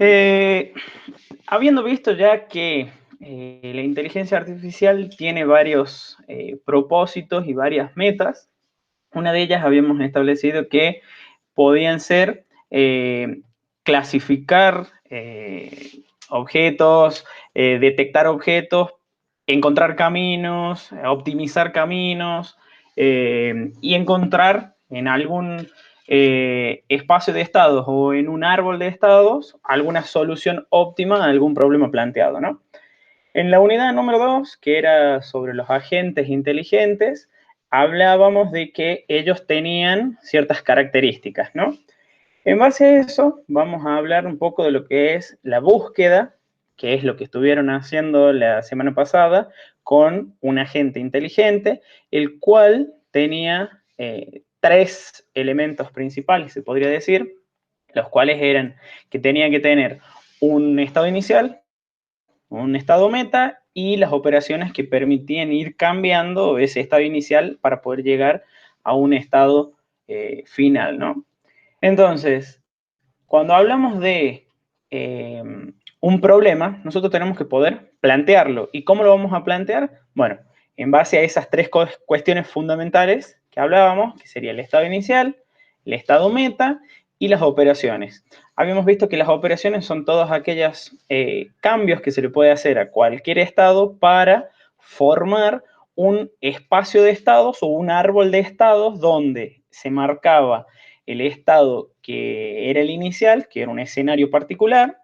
Eh, Habiendo visto ya que la inteligencia artificial tiene varios propósitos y varias metas, una de ellas habíamos establecido que podían ser clasificar objetos, detectar objetos, encontrar caminos, optimizar caminos y encontrar en algún espacio de estados o en un árbol de estados alguna solución óptima a algún problema planteado, ¿no? En la unidad número 2, que era sobre los agentes inteligentes, hablábamos de que ellos tenían ciertas características, ¿no? En base a eso, vamos a hablar un poco de lo que es la búsqueda, que es lo que estuvieron haciendo la semana pasada con un agente inteligente, el cual tenía tres elementos principales, se podría decir, los cuales eran que tenía que tener un estado inicial, un estado meta y las operaciones que permitían ir cambiando ese estado inicial para poder llegar a un estado final, ¿no? Entonces, cuando hablamos de eh, un problema, nosotros tenemos que poder plantearlo. ¿Y cómo lo vamos a plantear? Bueno, en base a esas tres cuestiones fundamentales que hablábamos, que sería el estado inicial, el estado meta y las operaciones. Habíamos visto que las operaciones son todos aquellos cambios que se le puede hacer a cualquier estado para formar un espacio de estados o un árbol de estados donde se marcaba el estado que era el inicial, que era un escenario particular,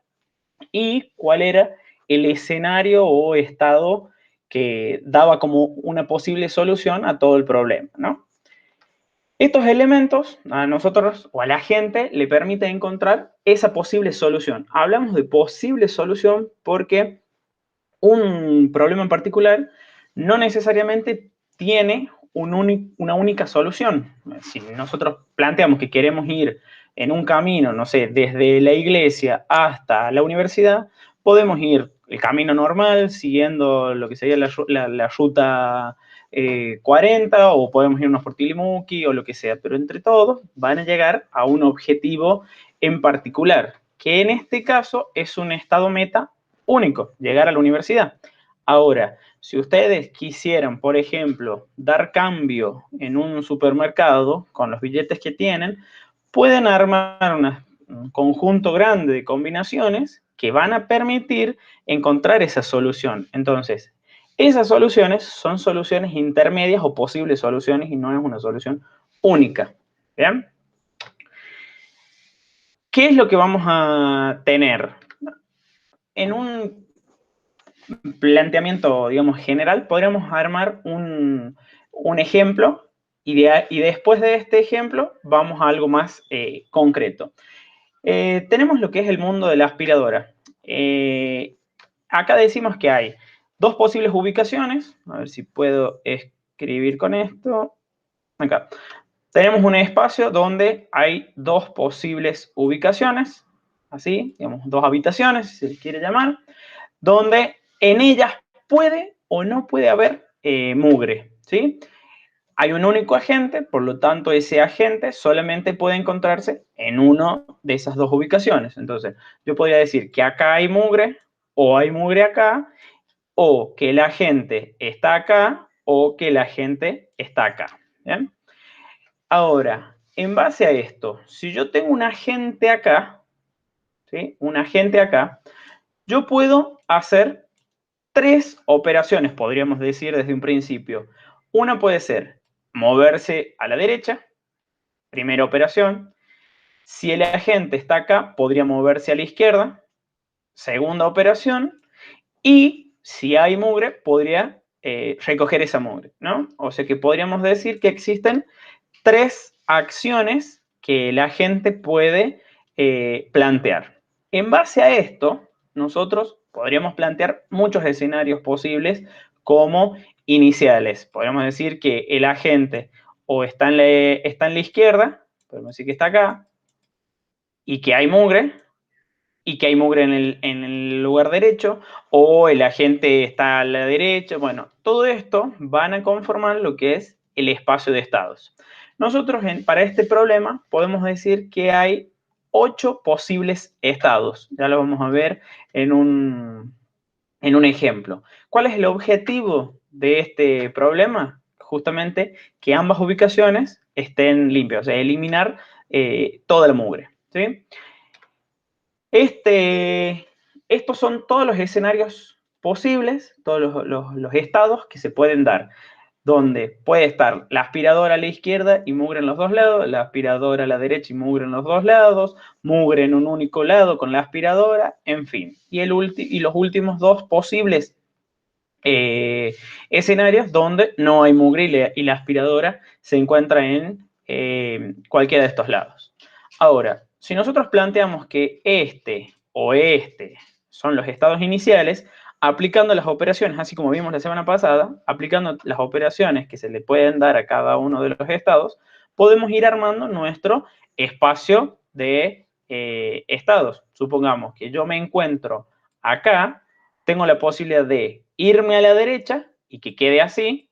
y cuál era el escenario o estado que daba como una posible solución a todo el problema, ¿no? Estos elementos a nosotros o a la gente le permiten encontrar esa posible solución. Hablamos de posible solución porque un problema en particular no necesariamente tiene una única solución. Si nosotros planteamos que queremos ir en un camino, no sé, desde la iglesia hasta la universidad, podemos ir el camino normal, siguiendo lo que sería la ruta 40, o podemos irnos por Tilimuki o lo que sea, pero entre todos van a llegar a un objetivo en particular, que en este caso es un estado meta único, llegar a la universidad. Ahora, si ustedes quisieran, por ejemplo, dar cambio en un supermercado con los billetes que tienen, pueden armar un conjunto grande de combinaciones que van a permitir encontrar esa solución. Entonces, esas soluciones son soluciones intermedias o posibles soluciones y no es una solución única. ¿Bien? ¿Qué es lo que vamos a tener? En un planteamiento, digamos, general, podríamos armar un ejemplo y después de este ejemplo vamos a algo más concreto. Tenemos lo que es el mundo de la aspiradora. Acá decimos que hay dos posibles ubicaciones. A ver si puedo escribir con esto. Acá. Tenemos un espacio donde hay dos posibles ubicaciones, así, digamos, dos habitaciones, si se les quiere llamar, donde en ellas puede o no puede haber mugre, ¿sí? Hay un único agente, por lo tanto, ese agente solamente puede encontrarse en una de esas dos ubicaciones. Entonces, yo podría decir que acá hay mugre, o hay mugre acá, o que el agente está acá, o que el agente está acá. ¿Bien? Ahora, en base a esto, si yo tengo un agente acá, ¿sí? Un agente acá, yo puedo hacer tres operaciones, podríamos decir desde un principio. Una puede ser moverse a la derecha, primera operación. Si el agente está acá, podría moverse a la izquierda, segunda operación. Y si hay mugre, podría recoger esa mugre, ¿no? O sea que podríamos decir que existen tres acciones que el agente puede plantear. En base a esto, nosotros podríamos plantear muchos escenarios posibles como iniciales. Podríamos decir que el agente o está en la izquierda, podemos decir que está acá, y que hay mugre en el lugar derecho, o el agente está a la derecha. Bueno, todo esto van a conformar lo que es el espacio de estados. Nosotros para este problema podemos decir que hay 8 posibles estados. Ya lo vamos a ver en un ejemplo. ¿Cuál es el objetivo de este problema? Justamente que ambas ubicaciones estén limpias, o sea, eliminar toda la mugre, ¿sí? Estos son todos los escenarios posibles, todos los estados que se pueden dar, donde puede estar la aspiradora a la izquierda y mugre en los dos lados, la aspiradora a la derecha y mugre en los dos lados, mugre en un único lado con la aspiradora, en fin. Y los últimos dos posibles escenarios donde no hay mugre y la aspiradora se encuentra en cualquiera de estos lados. Ahora, si nosotros planteamos que este o este son los estados iniciales, aplicando las operaciones, así como vimos la semana pasada, aplicando las operaciones que se le pueden dar a cada uno de los estados, podemos ir armando nuestro espacio de estados. Supongamos que yo me encuentro acá, tengo la posibilidad de irme a la derecha y que quede así,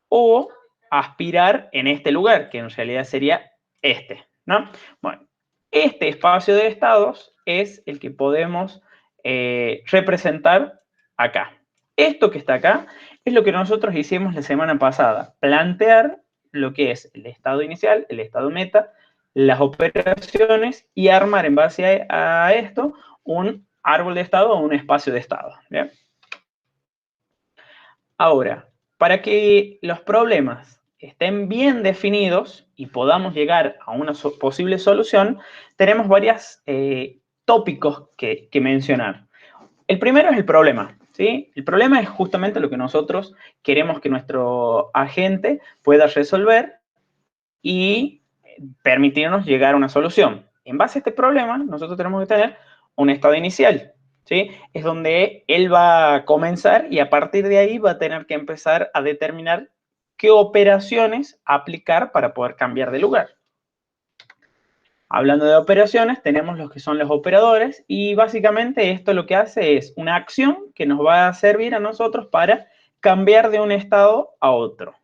o aspirar en este lugar, que en realidad sería este, ¿no? Bueno, este espacio de estados es el que podemos representar acá. Esto que está acá es lo que nosotros hicimos la semana pasada, plantear lo que es el estado inicial, el estado meta, las operaciones y armar en base a esto un árbol de estado o un espacio de estado. ¿Bien? Ahora, para que los problemas estén bien definidos y podamos llegar a una posible solución, tenemos varios tópicos que mencionar. El primero es el problema, ¿sí? El problema es justamente lo que nosotros queremos que nuestro agente pueda resolver y permitirnos llegar a una solución. En base a este problema, nosotros tenemos que tener un estado inicial, ¿sí? Es donde él va a comenzar y a partir de ahí va a tener que empezar a determinar qué operaciones aplicar para poder cambiar de lugar. Hablando de operaciones, tenemos los que son los operadores y básicamente esto lo que hace es una acción que nos va a servir a nosotros para cambiar de un estado a otro.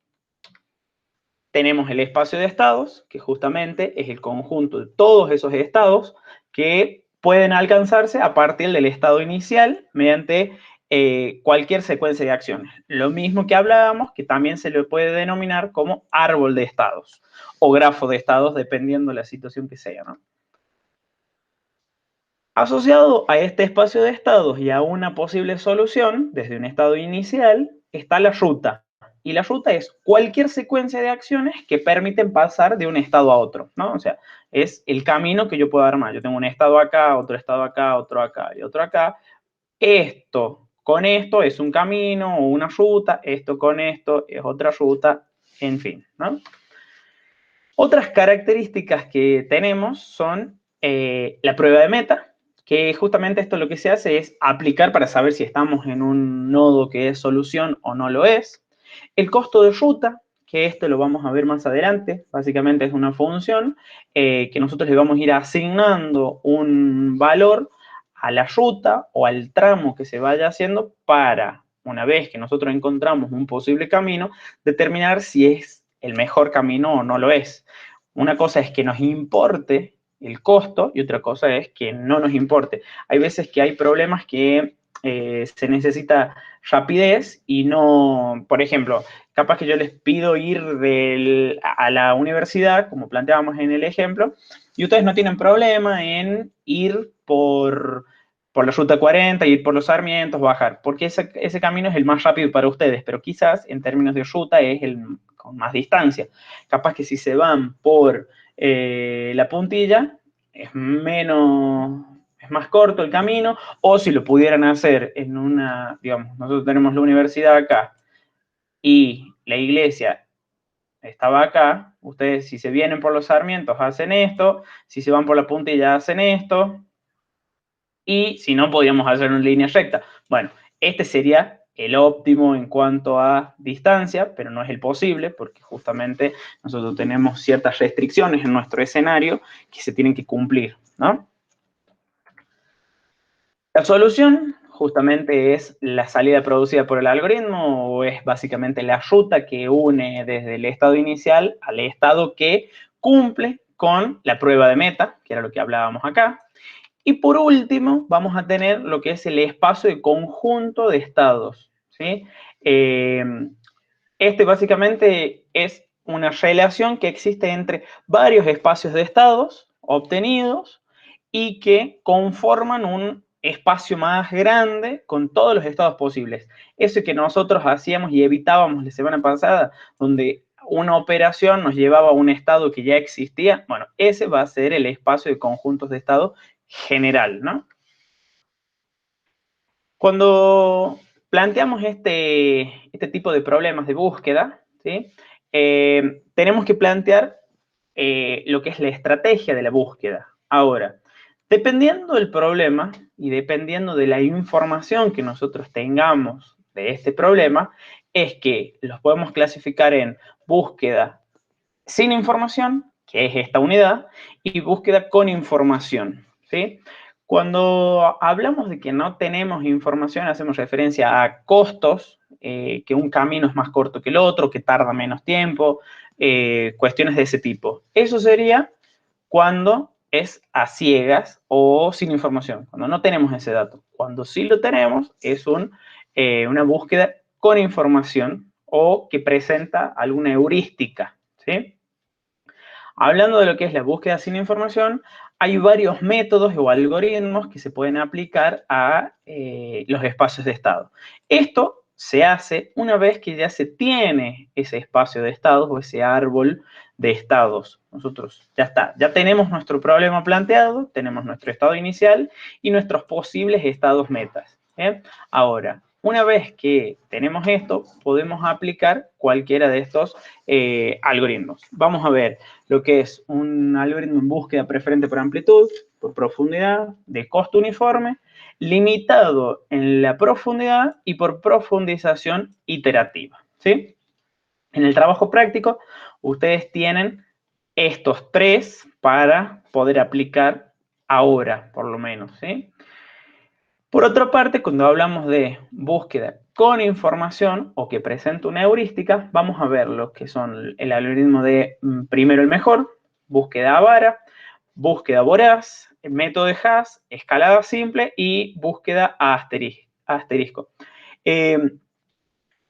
Tenemos el espacio de estados, que justamente es el conjunto de todos esos estados que pueden alcanzarse a partir del estado inicial mediante cualquier secuencia de acciones. Lo mismo que hablábamos, que también se le puede denominar como árbol de estados o grafo de estados, dependiendo de la situación que sea, ¿no? Asociado a este espacio de estados y a una posible solución, desde un estado inicial, está la ruta. Y la ruta es cualquier secuencia de acciones que permiten pasar de un estado a otro, ¿no? O sea, es el camino que yo puedo armar. Yo tengo un estado acá, otro acá y otro acá. Esto con esto es un camino o una ruta, esto con esto es otra ruta, en fin, ¿no? Otras características que tenemos son la prueba de meta, que justamente esto lo que se hace es aplicar para saber si estamos en un nodo que es solución o no lo es. El costo de ruta, que esto lo vamos a ver más adelante, básicamente es una función que nosotros le vamos a ir asignando un valor a la ruta o al tramo que se vaya haciendo para, una vez que nosotros encontramos un posible camino, determinar si es el mejor camino o no lo es. Una cosa es que nos importe el costo y otra cosa es que no nos importe. Hay veces que hay problemas que se necesita rapidez y no, por ejemplo, capaz que yo les pido ir a la universidad, como planteábamos en el ejemplo, y ustedes no tienen problema en ir por la ruta 40, ir por los Sarmientos, bajar, porque ese camino es el más rápido para ustedes, pero quizás en términos de ruta es el con más distancia. Capaz que si se van por la puntilla, es más corto el camino, o si lo pudieran hacer en una, digamos, nosotros tenemos la universidad acá y la iglesia estaba acá, ustedes si se vienen por los Sarmientos hacen esto, si se van por la puntilla hacen esto, y si no, podríamos hacer una línea recta. Bueno, este sería el óptimo en cuanto a distancia, pero no es el posible, porque justamente nosotros tenemos ciertas restricciones en nuestro escenario que se tienen que cumplir, ¿no? La solución justamente es la salida producida por el algoritmo, o es básicamente la ruta que une desde el estado inicial al estado que cumple con la prueba de meta, que era lo que hablábamos acá. Y por último, vamos a tener lo que es el espacio de conjunto de estados, ¿sí? Este básicamente es una relación que existe entre varios espacios de estados obtenidos y que conforman un espacio más grande con todos los estados posibles. Eso que nosotros hacíamos y evitábamos la semana pasada, donde una operación nos llevaba a un estado que ya existía, bueno, ese va a ser el espacio de conjuntos de estado general, ¿no? Cuando planteamos este tipo de problemas de búsqueda, ¿sí? Tenemos que plantear lo que es la estrategia de la búsqueda. Ahora, dependiendo del problema y dependiendo de la información que nosotros tengamos de este problema, es que los podemos clasificar en búsqueda sin información, que es esta unidad, y búsqueda con información, ¿sí? Cuando hablamos de que no tenemos información, hacemos referencia a costos, que un camino es más corto que el otro, que tarda menos tiempo, cuestiones de ese tipo. Eso sería cuando es a ciegas o sin información, cuando no tenemos ese dato. Cuando sí lo tenemos, es una búsqueda con información o que presenta alguna heurística, ¿sí? Hablando de lo que es la búsqueda sin información, hay varios métodos o algoritmos que se pueden aplicar a los espacios de estado. Esto se hace una vez que ya se tiene ese espacio de estados o ese árbol de estados. Nosotros ya está, ya tenemos nuestro problema planteado, tenemos nuestro estado inicial y nuestros posibles estados metas. Ahora, una vez que tenemos esto, podemos aplicar cualquiera de estos algoritmos. Vamos a ver lo que es un algoritmo en búsqueda preferente por amplitud, por profundidad, de costo uniforme, limitado en la profundidad y por profundización iterativa, ¿sí? En el trabajo práctico, ustedes tienen estos tres para poder aplicar ahora, por lo menos, ¿sí? Por otra parte, cuando hablamos de búsqueda con información o que presenta una heurística, vamos a ver lo que son el algoritmo de primero el mejor, búsqueda avara, búsqueda voraz, método de Haas, escalada simple y búsqueda a asterisco.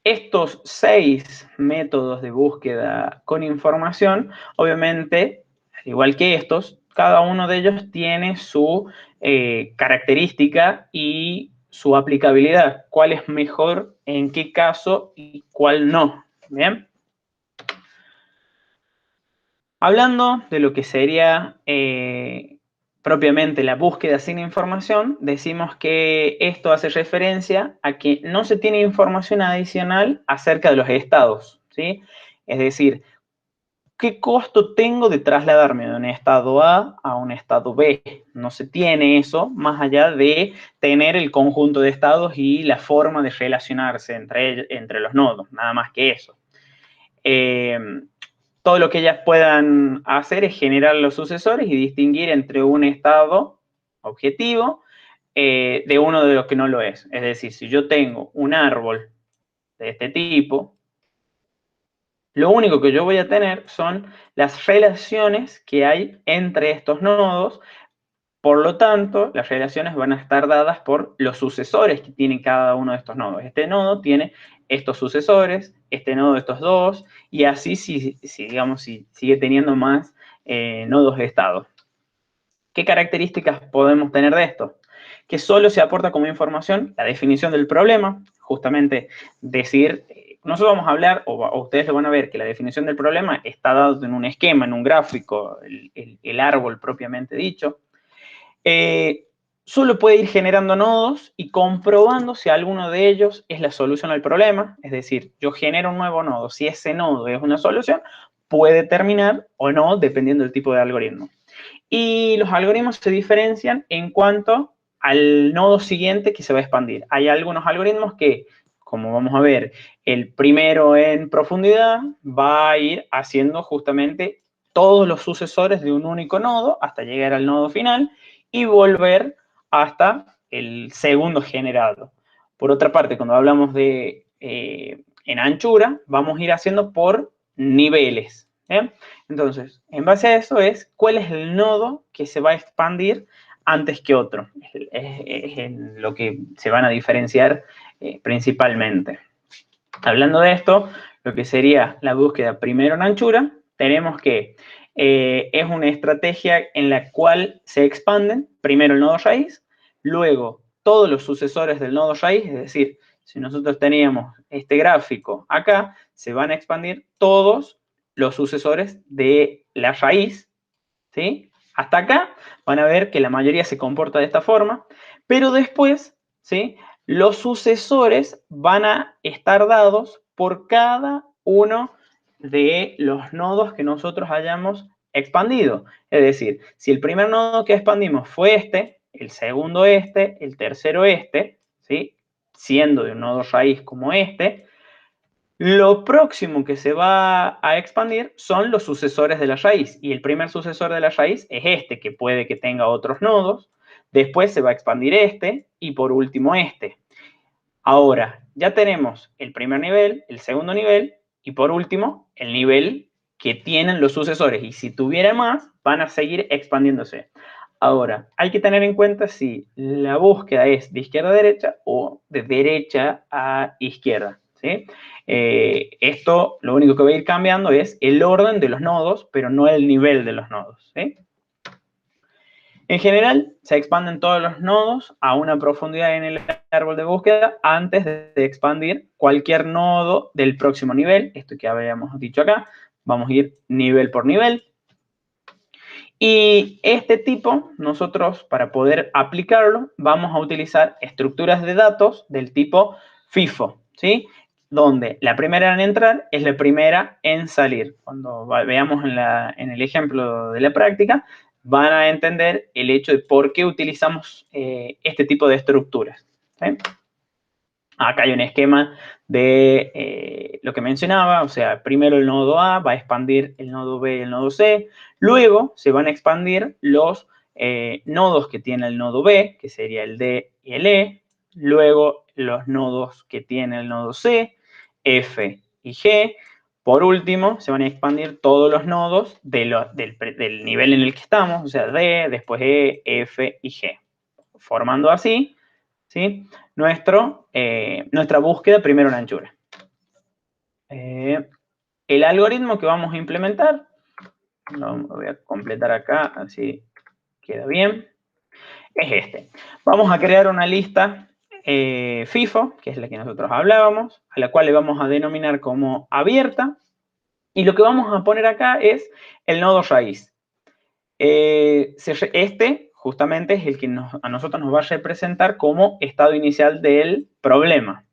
Estos 6 métodos de búsqueda con información, obviamente, al igual que estos, cada uno de ellos tiene su característica y su aplicabilidad. ¿Cuál es mejor en qué caso y cuál no? ¿Bien? Hablando de lo que sería propiamente la búsqueda sin información, decimos que esto hace referencia a que no se tiene información adicional acerca de los estados, ¿sí? Es decir, ¿qué costo tengo de trasladarme de un estado A un estado B? No se tiene eso más allá de tener el conjunto de estados y la forma de relacionarse entre los nodos, nada más que eso. Todo lo que ellas puedan hacer es generar los sucesores y distinguir entre un estado objetivo de uno de los que no lo es. Es decir, si yo tengo un árbol de este tipo, lo único que yo voy a tener son las relaciones que hay entre estos nodos. Por lo tanto, las relaciones van a estar dadas por los sucesores que tiene cada uno de estos nodos. Este nodo tiene estos sucesores, este nodo estos dos, y así digamos, si sigue teniendo más nodos de estado. ¿Qué características podemos tener de esto? Que solo se aporta como información la definición del problema, justamente decir, nosotros vamos a hablar, o ustedes lo van a ver, que la definición del problema está dado en un esquema, en un gráfico, el árbol propiamente dicho. Solo puede ir generando nodos y comprobando si alguno de ellos es la solución al problema. Es decir, yo genero un nuevo nodo. Si ese nodo es una solución, puede terminar o no, dependiendo del tipo de algoritmo. Y los algoritmos se diferencian en cuanto al nodo siguiente que se va a expandir. Hay algunos algoritmos que, como vamos a ver, el primero en profundidad va a ir haciendo justamente todos los sucesores de un único nodo hasta llegar al nodo final y volver hasta el segundo generado. Por otra parte, cuando hablamos de en anchura, vamos a ir haciendo por niveles. Entonces, en base a eso es cuál es el nodo que se va a expandir antes que otro. Es en lo que se van a diferenciar principalmente. Hablando de esto, lo que sería la búsqueda primero en anchura, tenemos que es una estrategia en la cual se expanden primero el nodo raíz, luego todos los sucesores del nodo raíz, es decir, si nosotros teníamos este gráfico acá, se van a expandir todos los sucesores de la raíz, ¿sí? Hasta acá van a ver que la mayoría se comporta de esta forma, pero después, ¿sí? Los sucesores van a estar dados por cada uno de los nodos que nosotros hayamos expandido. Es decir, si el primer nodo que expandimos fue este, el segundo este, el tercero este, ¿sí? Siendo de un nodo raíz como este, lo próximo que se va a expandir son los sucesores de la raíz. Y el primer sucesor de la raíz es este, que puede que tenga otros nodos. Después se va a expandir este y por último este. Ahora, ya tenemos el primer nivel, el segundo nivel y por último el nivel que tienen los sucesores. Y si tuviera más, van a seguir expandiéndose. Ahora, hay que tener en cuenta si la búsqueda es de izquierda a derecha o de derecha a izquierda, ¿sí? Esto lo único que va a ir cambiando es el orden de los nodos, pero no el nivel de los nodos, ¿sí? En general, se expanden todos los nodos a una profundidad en el árbol de búsqueda antes de expandir cualquier nodo del próximo nivel. Esto que habíamos dicho acá. Vamos a ir nivel por nivel. Y este tipo, nosotros para poder aplicarlo, vamos a utilizar estructuras de datos del tipo FIFO, ¿sí? Donde la primera en entrar es la primera en salir. Cuando veamos en el ejemplo de la práctica, van a entender el hecho de por qué utilizamos este tipo de estructuras, ¿sí? Acá hay un esquema de lo que mencionaba, o sea, primero el nodo A va a expandir el nodo B y el nodo C, luego se van a expandir los nodos que tiene el nodo B, que sería el D y el E, luego los nodos que tiene el nodo C, F y G, por último, se van a expandir todos los nodos del nivel en el que estamos, o sea, D, después E, F y G, formando así, ¿sí? Nuestra búsqueda primero en anchura. El algoritmo que vamos a implementar, lo voy a completar acá, así queda bien, es este. Vamos a crear una lista FIFO, que es la que nosotros hablábamos, a la cual le vamos a denominar como abierta, y lo que vamos a poner acá es el nodo raíz. Este justamente es el que a nosotros nos va a representar como estado inicial del problema.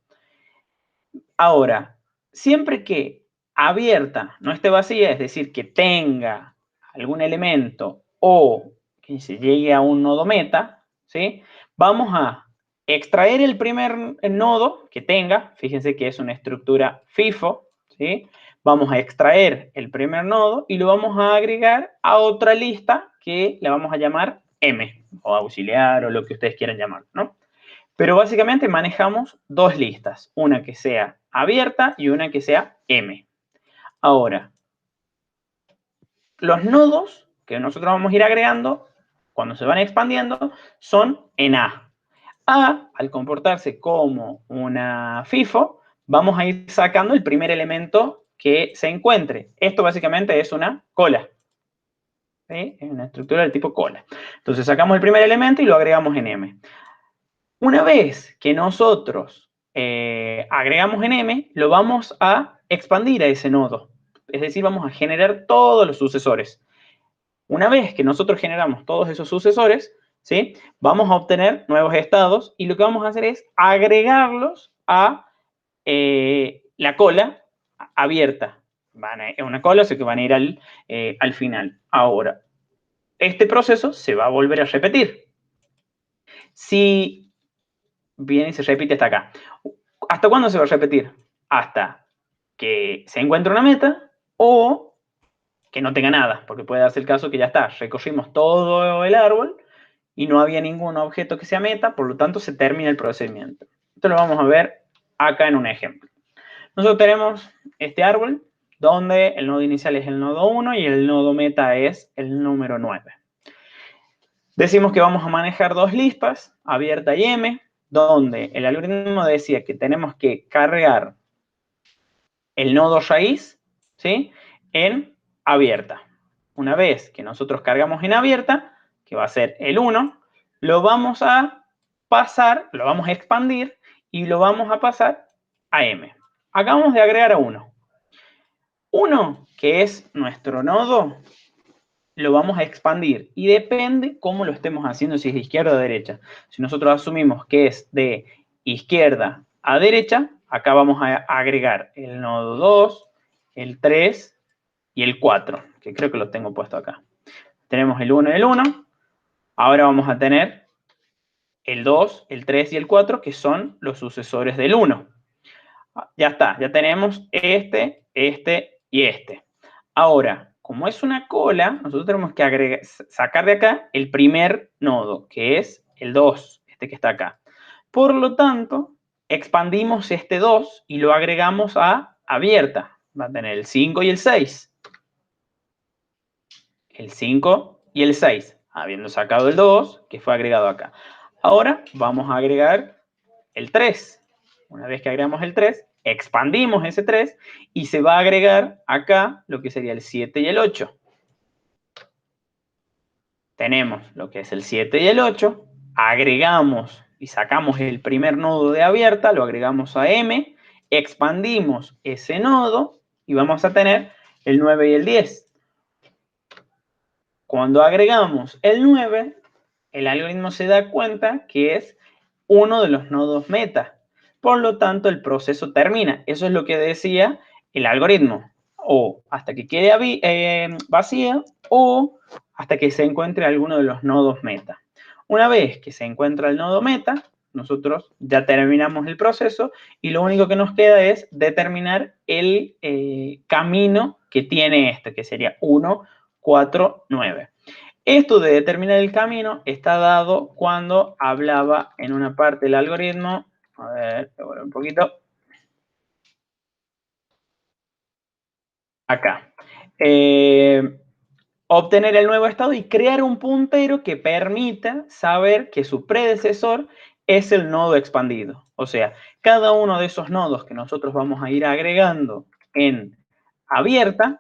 Ahora, siempre que abierta no esté vacía, es decir, que tenga algún elemento o que se llegue a un nodo meta, ¿sí? Vamos a extraer el primer nodo que tenga, fíjense que es una estructura FIFO, ¿sí? Vamos a extraer el primer nodo y lo vamos a agregar a otra lista que la vamos a llamar M, o auxiliar, o lo que ustedes quieran llamar, ¿no? Pero básicamente manejamos dos listas, una que sea abierta y una que sea M. Ahora, los nodos que nosotros vamos a ir agregando, cuando se van expandiendo, son en A. A, al comportarse como una FIFO, vamos a ir sacando el primer elemento que se encuentre. Esto básicamente es una cola. ¿Sí? Es una estructura del tipo cola. Entonces sacamos el primer elemento y lo agregamos en M. Una vez que nosotros agregamos en M, lo vamos a expandir a ese nodo. Es decir, vamos a generar todos los sucesores. Una vez que nosotros generamos todos esos sucesores, ¿sí? Vamos a obtener nuevos estados y lo que vamos a hacer es agregarlos a la cola abierta. Es una cola, así que van a ir al final. Ahora, este proceso se va a volver a repetir. Si viene y se repite hasta acá. ¿Hasta cuándo se va a repetir? Hasta que se encuentre una meta o que no tenga nada, porque puede darse el caso que ya está, recorrimos todo el árbol y no había ningún objeto que sea meta, por lo tanto se termina el procedimiento. Esto lo vamos a ver acá en un ejemplo. Nosotros tenemos este árbol donde el nodo inicial es el nodo 1 y el nodo meta es el número 9. Decimos que vamos a manejar dos listas, abierta y M, donde el algoritmo decía que tenemos que cargar el nodo raíz, ¿sí?, en abierta. Una vez que nosotros cargamos en abierta, que va a ser el 1, lo vamos a pasar, lo vamos a expandir y lo vamos a pasar a M. Acabamos de agregar a 1. 1, que es nuestro nodo, lo vamos a expandir y depende cómo lo estemos haciendo, si es de izquierda o derecha. Si nosotros asumimos que es de izquierda a derecha, acá vamos a agregar el nodo 2, el 3 y el 4, que creo que lo tengo puesto acá. Tenemos el 1 y el 1. Ahora vamos a tener el 2, el 3 y el 4, que son los sucesores del 1. Ya está, ya tenemos este y este. Ahora, como es una cola, nosotros tenemos que sacar de acá el primer nodo, que es el 2, este que está acá. Por lo tanto, expandimos este 2 y lo agregamos a abierta. Va a tener el 5 y el 6. El 5 y el 6, habiendo sacado el 2, que fue agregado acá. Ahora vamos a agregar el 3. Una vez que agregamos el 3, expandimos ese 3 y se va a agregar acá lo que sería el 7 y el 8. Tenemos lo que es el 7 y el 8, agregamos y sacamos el primer nodo de abierta, lo agregamos a M, expandimos ese nodo y vamos a tener el 9 y el 10. Cuando agregamos el 9, el algoritmo se da cuenta que es uno de los nodos meta. Por lo tanto, el proceso termina. Eso es lo que decía el algoritmo. O hasta que quede vacía o hasta que se encuentre alguno de los nodos meta. Una vez que se encuentra el nodo meta, nosotros ya terminamos el proceso y lo único que nos queda es determinar el camino que tiene este, que sería 1, 4, 9. Esto de determinar el camino está dado cuando hablaba en una parte del algoritmo. A ver, devuelvo un poquito. Acá. Obtener el nuevo estado y crear un puntero que permita saber que su predecesor es el nodo expandido. O sea, cada uno de esos nodos que nosotros vamos a ir agregando en abierta,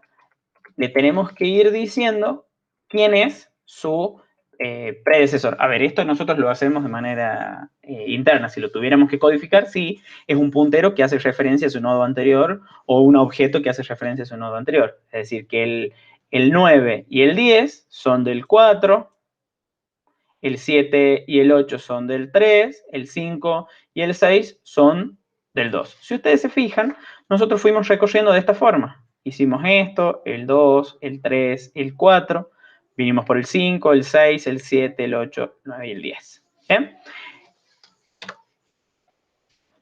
le tenemos que ir diciendo quién es su predecesor. A ver, esto nosotros lo hacemos de manera interna. Si lo tuviéramos que codificar, sí, es un puntero que hace referencia a su nodo anterior o un objeto que hace referencia a su nodo anterior. Es decir, que el 9 y el 10 son del 4, el 7 y el 8 son del 3, el 5 y el 6 son del 2. Si ustedes se fijan, nosotros fuimos recorriendo de esta forma. Hicimos esto, el 2, el 3, el 4, vinimos por el 5, el 6, el 7, el 8, el 9 y el 10. ¿Bien?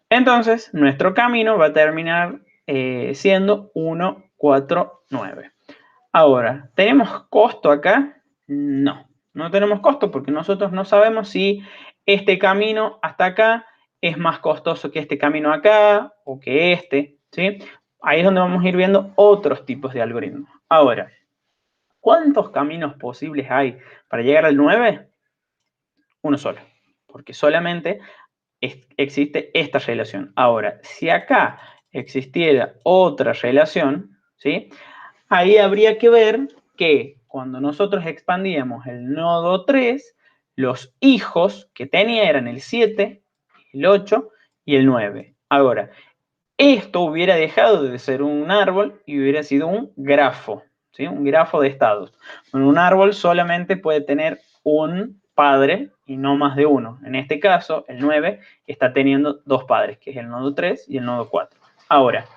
Entonces, nuestro camino va a terminar siendo 1, 4, 9. Ahora, ¿tenemos costo acá? No, no tenemos costo porque nosotros no sabemos si este camino hasta acá es más costoso que este camino acá o que este, ¿sí? Ahí es donde vamos a ir viendo otros tipos de algoritmos. Ahora, ¿cuántos caminos posibles hay para llegar al 9? Uno solo, porque solamente existe esta relación. Ahora, si acá existiera otra relación, ¿sí?, ahí habría que ver que cuando nosotros expandíamos el nodo 3, los hijos que tenía eran el 7, el 8 y el 9. Ahora, esto hubiera dejado de ser un árbol y hubiera sido un grafo, ¿sí? Un grafo de estados. Bueno, un árbol solamente puede tener un padre y no más de uno. En este caso, el 9 está teniendo dos padres, que es el nodo 3 y el nodo 4. Ahora,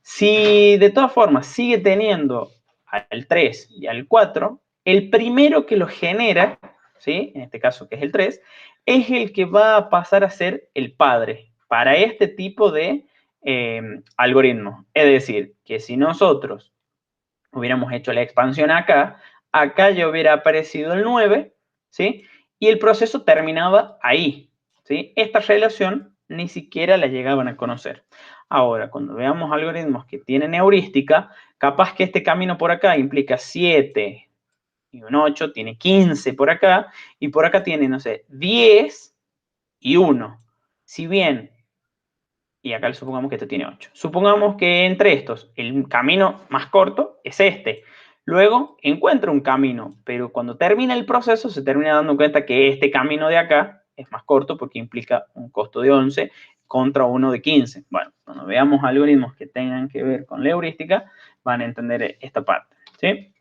si de todas formas sigue teniendo al 3 y al 4, el primero que lo genera, ¿sí?, en este caso que es el 3, es el que va a pasar a ser el padre para este tipo de algoritmo. Es decir, que si nosotros hubiéramos hecho la expansión acá, acá ya hubiera aparecido el 9, ¿sí?, y el proceso terminaba ahí, ¿sí? Esta relación ni siquiera la llegaban a conocer. Ahora, cuando veamos algoritmos que tienen heurística, capaz que este camino por acá implica 7 y un 8, tiene 15 por acá, y por acá tiene, no sé, 10 y 1. Si bien, y acá supongamos que este tiene 8. Supongamos que entre estos, el camino más corto es este. Luego encuentra un camino, pero cuando termina el proceso se termina dando cuenta que este camino de acá es más corto porque implica un costo de 11 contra uno de 15. Bueno, cuando veamos algoritmos que tengan que ver con la heurística, van a entender esta parte, ¿sí?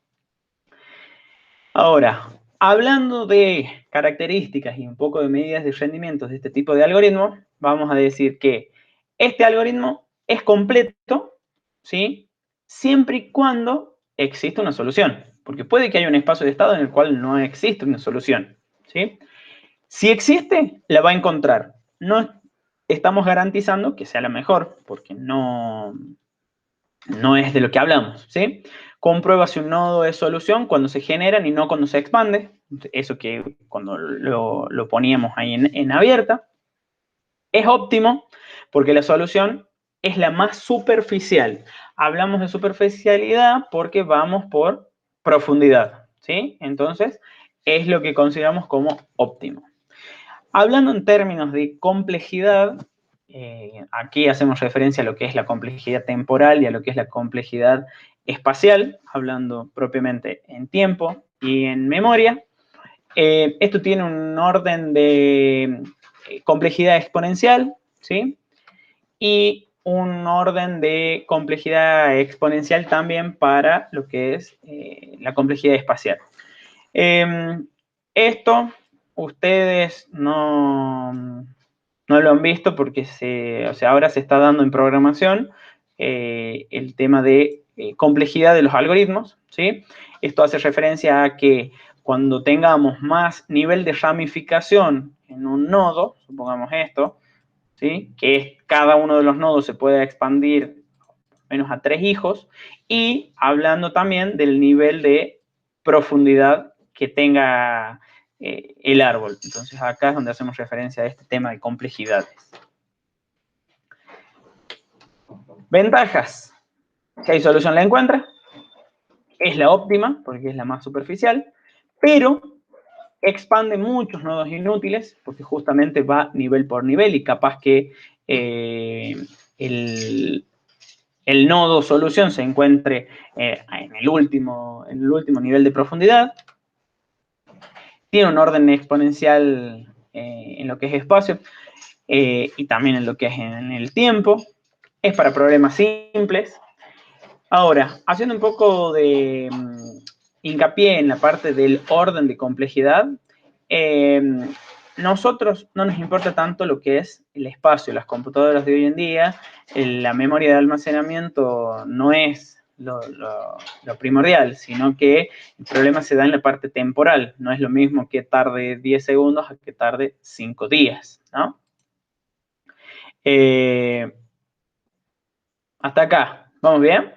Ahora, hablando de características y un poco de medidas de rendimiento de este tipo de algoritmos, vamos a decir que este algoritmo es completo, ¿sí? Siempre y cuando exista una solución, porque puede que haya un espacio de estado en el cual no existe una solución, ¿sí? Si existe, la va a encontrar. No estamos garantizando que sea la mejor, porque no es de lo que hablamos, ¿sí? Comprueba si un nodo es solución cuando se generan y no cuando se expande. Eso que cuando lo poníamos ahí en abierta. Es óptimo porque la solución es la más superficial. Hablamos de superficialidad porque vamos por profundidad, ¿sí? Entonces, es lo que consideramos como óptimo. Hablando en términos de complejidad, aquí hacemos referencia a lo que es la complejidad temporal y a lo que es la complejidad espacial, hablando propiamente en tiempo y en memoria. Esto tiene un orden de complejidad exponencial, ¿sí? Y un orden de complejidad exponencial también para lo que es la complejidad espacial. Esto ustedes no lo han visto porque ahora se está dando en programación el tema de complejidad de los algoritmos, ¿sí? Esto hace referencia a que cuando tengamos más nivel de ramificación en un nodo, supongamos esto, ¿sí? Que es cada uno de los nodos se puede expandir menos a 3 hijos, y hablando también del nivel de profundidad que tenga el árbol. Entonces acá es donde hacemos referencia a este tema de complejidades. Ventajas. Si hay solución la encuentra, es la óptima porque es la más superficial, pero expande muchos nodos inútiles porque justamente va nivel por nivel y capaz que el nodo solución se encuentre en el último nivel de profundidad. Tiene un orden exponencial en lo que es espacio y también en lo que es en el tiempo. Es para problemas simples. Ahora, haciendo un poco de hincapié en la parte del orden de complejidad, nosotros no nos importa tanto lo que es el espacio. Las computadoras de hoy en día, la memoria de almacenamiento no es lo primordial, sino que el problema se da en la parte temporal. No es lo mismo que tarde 10 segundos a que tarde 5 días, ¿no? Hasta acá, ¿vamos bien?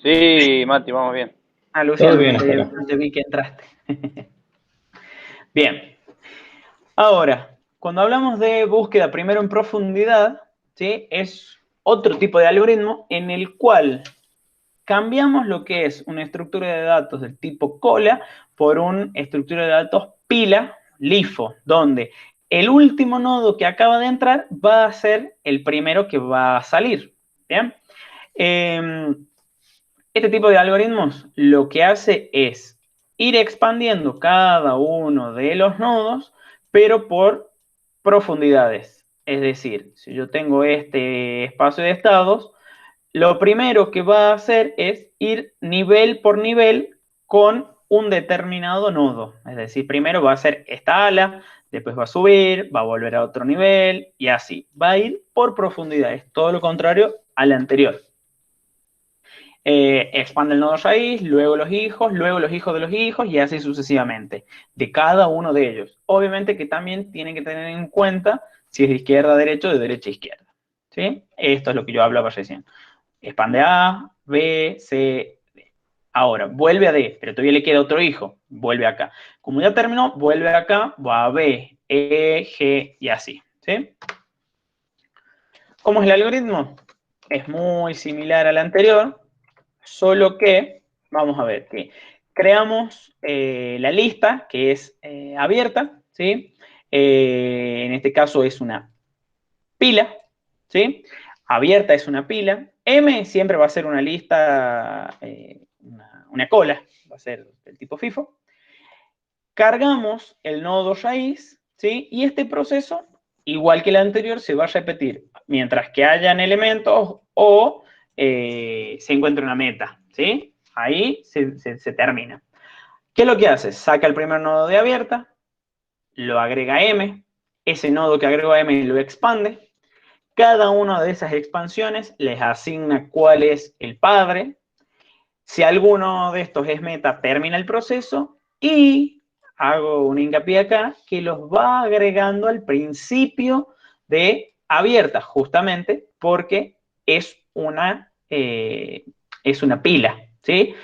Sí, Mati, vamos bien. Ah, Todo Luciano, bien hasta acá. no te vi que entraste. Bien. Ahora, cuando hablamos de búsqueda primero en profundidad, ¿sí? Es otro tipo de algoritmo en el cual cambiamos lo que es una estructura de datos del tipo cola por una estructura de datos pila, LIFO, donde el último nodo que acaba de entrar va a ser el primero que va a salir. ¿Bien? Este tipo de algoritmos lo que hace es ir expandiendo cada uno de los nodos, pero por profundidades. Es decir, si yo tengo este espacio de estados, lo primero que va a hacer es ir nivel por nivel con un determinado nodo. Es decir, primero va a hacer esta ala, después va a subir, va a volver a otro nivel y así. Va a ir por profundidades, todo lo contrario al anterior. Expande el nodo raíz, luego los hijos de los hijos y así sucesivamente, de cada uno de ellos. Obviamente que también tienen que tener en cuenta si es de izquierda a derecha o de derecha a izquierda. ¿Sí? Esto es lo que yo hablaba recién. Expande A, B, C, D. Ahora, vuelve a D, pero todavía le queda otro hijo. Vuelve acá. Como ya terminó, vuelve acá, va a B, E, G y así. ¿Sí? ¿Cómo es el algoritmo? Es muy similar al anterior, solo que, vamos a ver, que creamos la lista, que es abierta, ¿sí? En este caso es una pila, ¿sí? Abierta es una pila. M siempre va a ser una lista, una cola, va a ser del tipo FIFO. Cargamos el nodo raíz, ¿sí? Y este proceso, igual que el anterior, se va a repetir mientras que hayan elementos o se encuentre una meta, ¿sí? Ahí se termina. ¿Qué es lo que hace? Saca el primer nodo de abierta, lo agrega a M, ese nodo que agregó a M lo expande, cada una de esas expansiones les asigna cuál es el padre. Si alguno de estos es meta, termina el proceso y hago un hincapié acá que los va agregando al principio de abierta, justamente porque es una pila, ¿sí?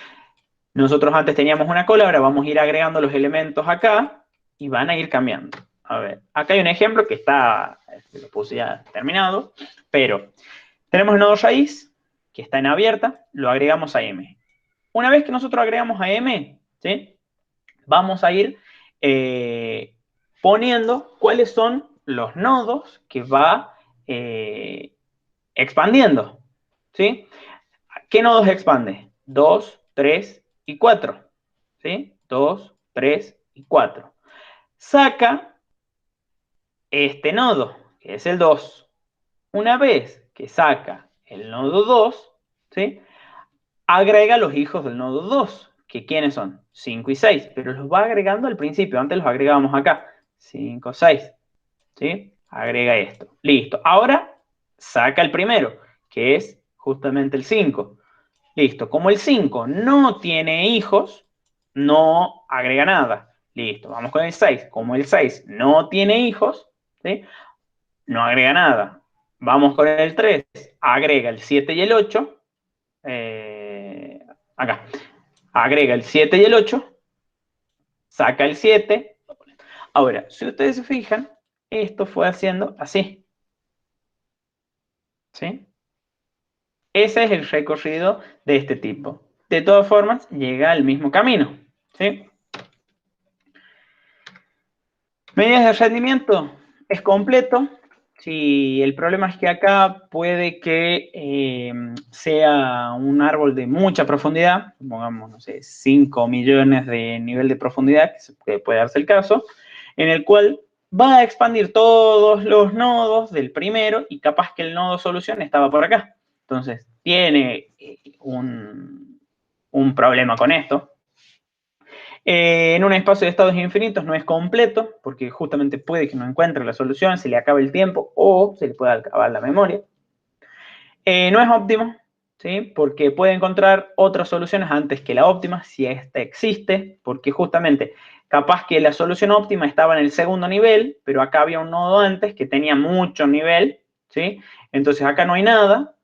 Nosotros antes teníamos una cola, ahora vamos a ir agregando los elementos acá y van a ir cambiando. A ver, acá hay un ejemplo que está, lo puse ya terminado, pero tenemos el nodo raíz, que está en abierta, lo agregamos a M. Una vez que nosotros agregamos a M, ¿sí? Vamos a ir poniendo cuáles son los nodos que va expandiendo, ¿sí? ¿Qué nodos expande? 2, 3 y 4, ¿sí? 2, 3 y 4. Saca este nodo, que es el 2. Una vez que saca el nodo 2, ¿sí? Agrega los hijos del nodo 2, que ¿quiénes son? 5 y 6, pero los va agregando al principio, antes los agregábamos acá, 5, 6, ¿sí? Agrega esto, listo. Ahora saca el primero, que es justamente el 5. Listo, como el 5 no tiene hijos, no agrega nada. Listo, vamos con el 6. Como el 6 no tiene hijos, ¿sí? No agrega nada. Vamos con el 3, agrega el 7 y el 8. Acá, agrega el 7 y el 8, saca el 7. Ahora, si ustedes se fijan, esto fue haciendo así. ¿Sí? Ese es el recorrido de este tipo. De todas formas, llega al mismo camino. ¿Sí? Medidas de rendimiento. Es completo. Sí, el problema es que acá puede que sea un árbol de mucha profundidad, pongamos, no sé, 5 millones de nivel de profundidad, que puede darse el caso, en el cual va a expandir todos los nodos del primero y capaz que el nodo solución estaba por acá. Entonces, tiene un problema con esto. En un espacio de estados infinitos no es completo, porque justamente puede que no encuentre la solución, se le acabe el tiempo o se le pueda acabar la memoria. No es óptimo, ¿sí? Porque puede encontrar otras soluciones antes que la óptima, si esta existe, porque justamente capaz que la solución óptima estaba en el segundo nivel, pero acá había un nodo antes que tenía mucho nivel, ¿sí? Entonces acá no hay nada,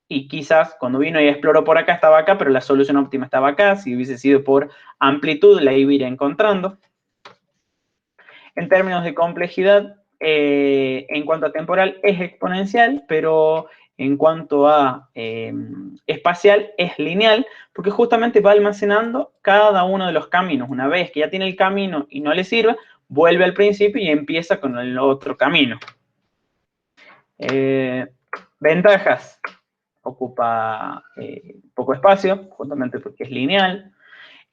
y quizás cuando vino y exploró por acá estaba acá, pero la solución óptima estaba acá. Si hubiese sido por amplitud, la iba a ir encontrando. En términos de complejidad, en cuanto a temporal, es exponencial, pero en cuanto a espacial, es lineal, porque justamente va almacenando cada uno de los caminos. Una vez que ya tiene el camino y no le sirve, vuelve al principio y empieza con el otro camino. Ventajas. Ocupa poco espacio, justamente porque es lineal,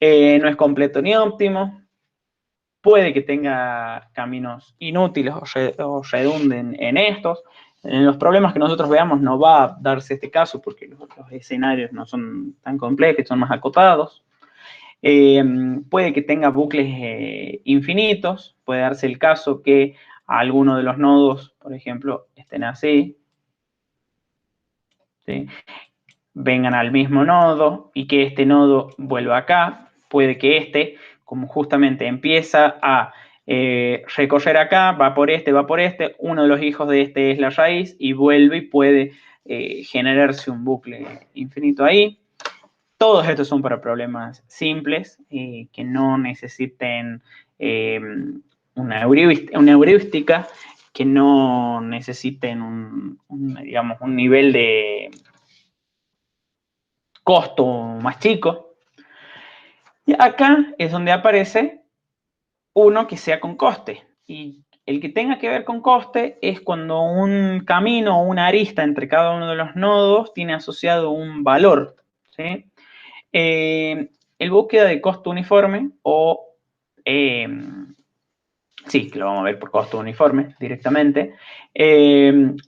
no es completo ni óptimo, puede que tenga caminos inútiles o redunden en estos. En los problemas que nosotros veamos no va a darse este caso porque los escenarios no son tan complejos, son más acotados. Puede que tenga bucles infinitos, puede darse el caso que alguno de los nodos, por ejemplo, estén así, ¿sí? Vengan al mismo nodo y que este nodo vuelva acá. Puede que este, como justamente empieza a recorrer acá, va por este, uno de los hijos de este es la raíz y vuelve y puede generarse un bucle infinito ahí. Todos estos son para problemas simples que no necesiten una heurística, que no necesiten digamos, un nivel de costo más chico. Y acá es donde aparece uno que sea con coste. Y el que tenga que ver con coste es cuando un camino o una arista entre cada uno de los nodos tiene asociado un valor, ¿sí? El búsqueda de costo uniforme o, sí, que lo vamos a ver por costo uniforme directamente,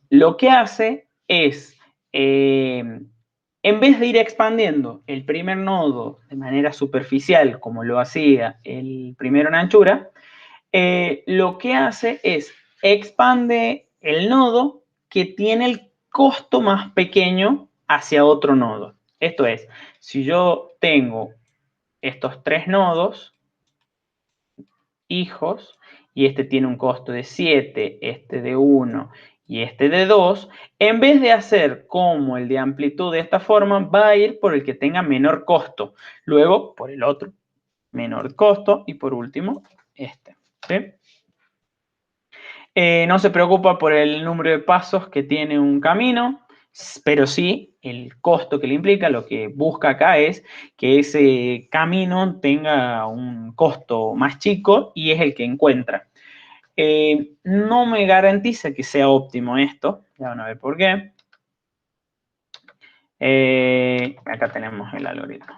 lo que hace es, en vez de ir expandiendo el primer nodo de manera superficial, como lo hacía el primero en anchura, lo que hace es expande el nodo que tiene el costo más pequeño hacia otro nodo. Esto es, si yo tengo estos tres nodos, hijos, y este tiene un costo de 7, este de 1 y este de 2, en vez de hacer como el de amplitud de esta forma, va a ir por el que tenga menor costo, luego por el otro menor costo y por último este. ¿Sí? No se preocupa por el número de pasos que tiene un camino, pero sí el costo que le implica. Lo que busca acá es que ese camino tenga un costo más chico y es el que encuentra. No me garantiza que sea óptimo esto, ya van a ver por qué. Acá tenemos el algoritmo.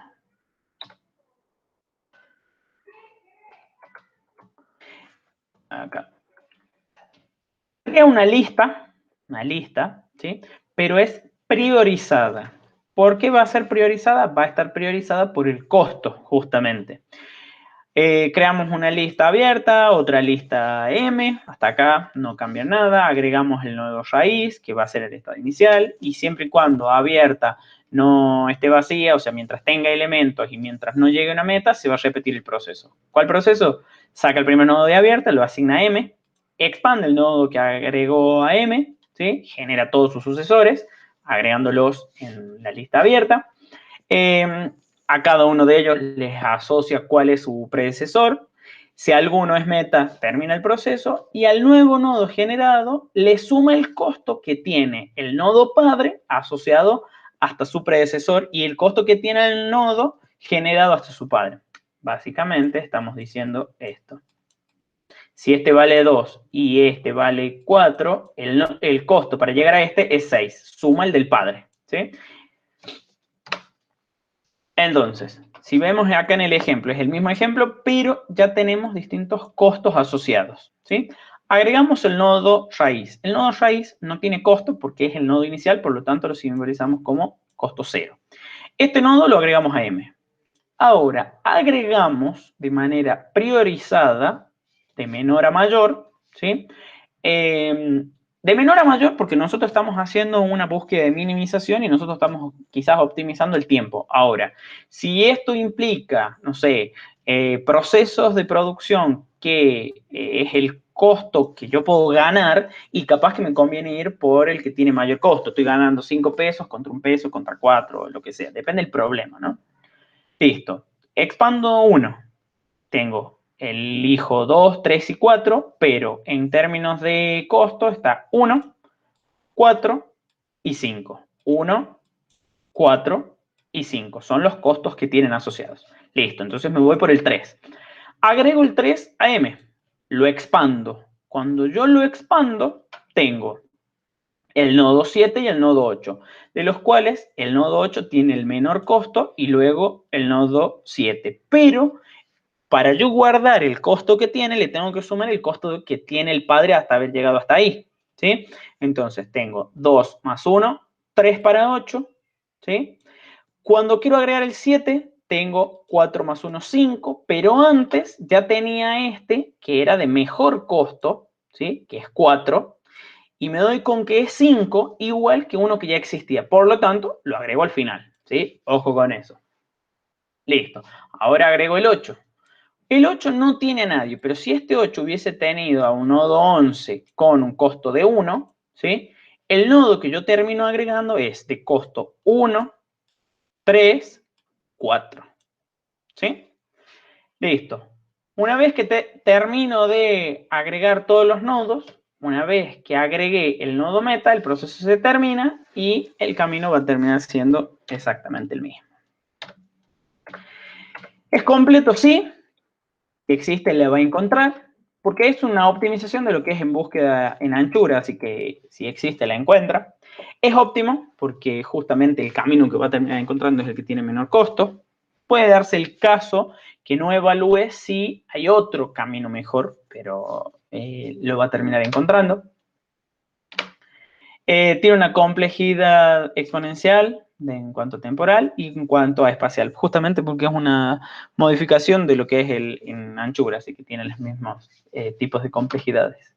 Acá. Crea una lista, ¿sí? Pero es priorizada. ¿Por qué va a ser priorizada? Va a estar priorizada por el costo, justamente. Creamos una lista abierta, otra lista M, hasta acá no cambia nada, agregamos el nodo raíz, que va a ser el estado inicial, y siempre y cuando abierta no esté vacía, o sea, mientras tenga elementos y mientras no llegue a una meta, se va a repetir el proceso. ¿Cuál proceso? Saca el primer nodo de abierta, lo asigna a M, expande el nodo que agregó a M, ¿sí? Genera todos sus sucesores, agregándolos en la lista abierta. A cada uno de ellos les asocia cuál es su predecesor. Si alguno es meta, termina el proceso y al nuevo nodo generado le suma el costo que tiene el nodo padre asociado hasta su predecesor y el costo que tiene el nodo generado hasta su padre. Básicamente estamos diciendo esto. Si este vale 2 y este vale 4, el costo para llegar a este es 6, suma el del padre, ¿sí? Entonces, si vemos acá en el ejemplo, es el mismo ejemplo, pero ya tenemos distintos costos asociados, ¿sí? Agregamos el nodo raíz. El nodo raíz no tiene costo porque es el nodo inicial, por lo tanto lo simbolizamos como costo 0. Este nodo lo agregamos a M. Ahora, agregamos de manera priorizada, de menor a mayor, ¿sí? De menor a mayor porque nosotros estamos haciendo una búsqueda de minimización y nosotros estamos quizás optimizando el tiempo. Ahora, si esto implica, no sé, procesos de producción que es el costo que yo puedo ganar y capaz que me conviene ir por el que tiene mayor costo. Estoy ganando 5 pesos contra 1 peso, contra 4, lo que sea. Depende del problema, ¿no? Listo. Expando 1. Tengo el hijo 2, 3 y 4, pero en términos de costo está 1, 4 y 5. 1, 4 y 5. Son los costos que tienen asociados. Listo, entonces me voy por el 3. Agrego el 3 a M. Lo expando. Cuando yo lo expando, tengo el nodo 7 y el nodo 8, de los cuales el nodo 8 tiene el menor costo y luego el nodo 7. Pero para yo guardar el costo que tiene, le tengo que sumar el costo que tiene el padre hasta haber llegado hasta ahí, ¿sí? Entonces tengo 2 más 1, 3 para 8, ¿sí? Cuando quiero agregar el 7, tengo 4 más 1, 5, pero antes ya tenía este que era de mejor costo, ¿sí? Que es 4, y me doy con que es 5 igual que uno que ya existía. Por lo tanto, lo agrego al final, ¿sí? Ojo con eso. Listo. Ahora agrego el 8. El 8 no tiene a nadie, pero si este 8 hubiese tenido a un nodo 11 con un costo de 1, ¿sí? El nodo que yo termino agregando es de costo 1, 3, 4. ¿Sí? Listo. Una vez que termino de agregar todos los nodos, una vez que agregué el nodo meta, el proceso se termina y el camino va a terminar siendo exactamente el mismo. ¿Es completo? Sí. Existe, le va a encontrar, porque es una optimización de lo que es en búsqueda en anchura, así que si existe, la encuentra. Es óptimo, porque justamente el camino que va a terminar encontrando es el que tiene menor costo. Puede darse el caso que no evalúe si hay otro camino mejor, pero lo va a terminar encontrando. Tiene una complejidad exponencial en cuanto a temporal y en cuanto a espacial, justamente porque es una modificación de lo que es en anchura, así que tiene los mismos tipos de complejidades.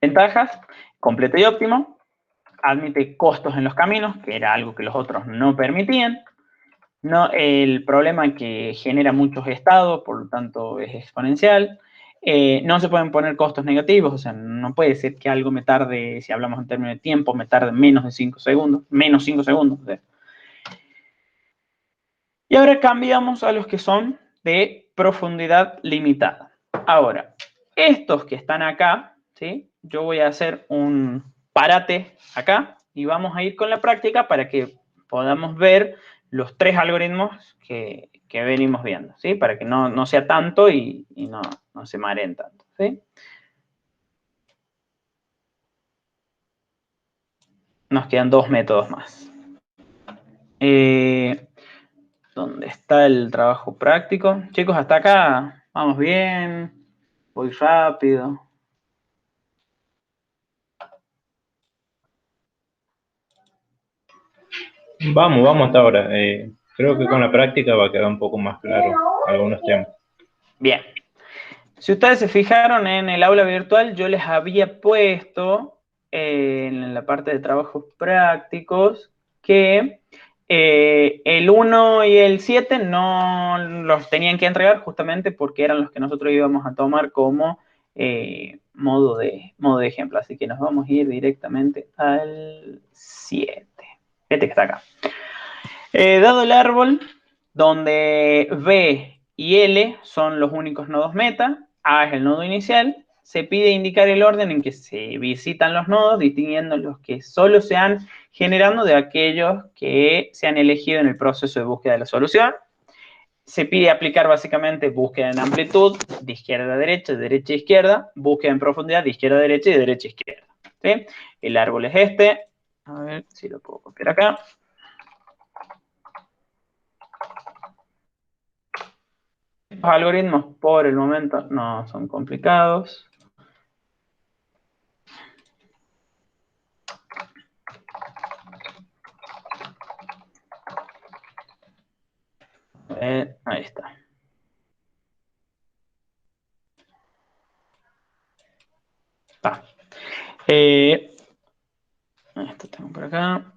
Ventajas: completo y óptimo. Admite costos en los caminos, que era algo que los otros no permitían. No, el problema es que genera muchos estados, por lo tanto es exponencial. No se pueden poner costos negativos, o sea, no puede ser que algo me tarde, si hablamos en términos de tiempo, me tarde menos de 5 segundos, menos 5 segundos. Y ahora cambiamos a los que son de profundidad limitada. Ahora, estos que están acá, ¿sí? Yo voy a hacer un parate acá y vamos a ir con la práctica para que podamos ver los 3 algoritmos que venimos viendo, ¿sí? Para que no sea tanto y no se mareen tanto, ¿sí? Nos quedan 2 métodos más. ¿Dónde está el trabajo práctico? Chicos, hasta acá, vamos bien, voy rápido. Vamos hasta ahora. Creo que con la práctica va a quedar un poco más claro algunos temas. Bien. Si ustedes se fijaron en el aula virtual, yo les había puesto en la parte de trabajos prácticos que el 1 y el 7 no los tenían que entregar justamente porque eran los que nosotros íbamos a tomar como modo de ejemplo. Así que nos vamos a ir directamente al 7. Este que está acá. Dado el árbol, donde B y L son los únicos nodos meta, A es el nodo inicial, se pide indicar el orden en que se visitan los nodos, distinguiendo los que solo se han generando de aquellos que se han elegido en el proceso de búsqueda de la solución. Se pide aplicar básicamente búsqueda en amplitud, de izquierda a derecha, de derecha a izquierda, búsqueda en profundidad, de izquierda a derecha y de derecha a izquierda. ¿Sí? El árbol es este. A ver si lo puedo copiar acá. Los algoritmos por el momento no son complicados. Ahí está. Esto tengo por acá.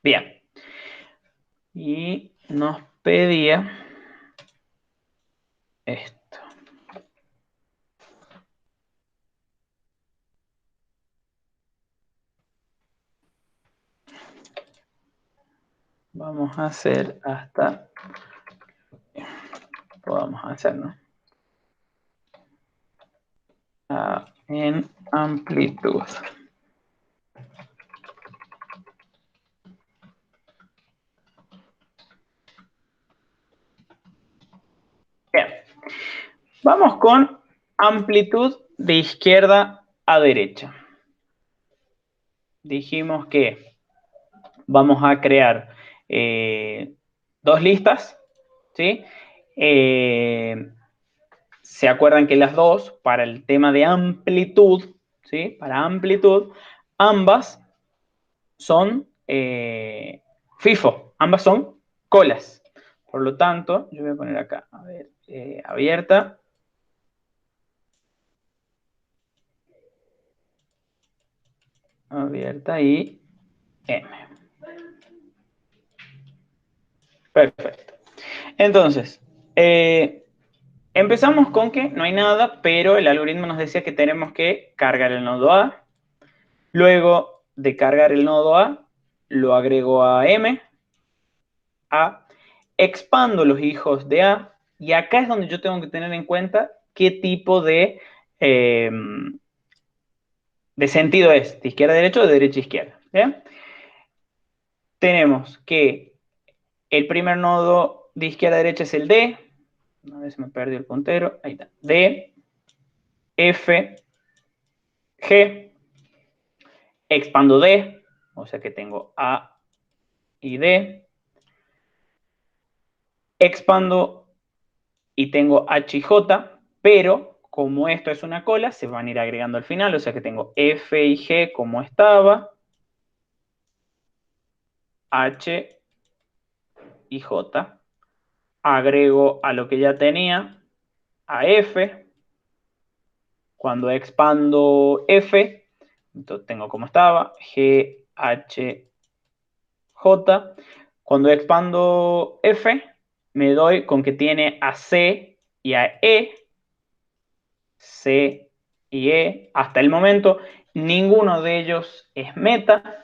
Bien. Y nos pedía esto. Vamos a hacer hasta podamos hacer, ¿no? En amplitud. Bien. Vamos con amplitud de izquierda a derecha. Dijimos que vamos a crear 2 listas, ¿sí? ¿Se acuerdan que las dos, para el tema de amplitud, ¿sí? Para amplitud, ambas son FIFO, ambas son colas. Por lo tanto, yo voy a poner acá, a ver, abierta. Abierta y M. Perfecto. Entonces, empezamos con que no hay nada, pero el algoritmo nos decía que tenemos que cargar el nodo A. Luego de cargar el nodo A, lo agrego a M, expando los hijos de A, y acá es donde yo tengo que tener en cuenta qué tipo de sentido es, de izquierda a derecha o de derecha a izquierda. ¿Bien? Tenemos que el primer nodo de izquierda a derecha es el D, a ver si me perdió el puntero, ahí está, D, F, G, expando D, o sea que tengo A y D, expando y tengo H y J, pero como esto es una cola, se van a ir agregando al final, o sea que tengo F y G como estaba, H y J, agrego a lo que ya tenía, a F, cuando expando F, entonces tengo como estaba, G, H, J, cuando expando F, me doy con que tiene a C y a E, C y E, hasta el momento ninguno de ellos es meta,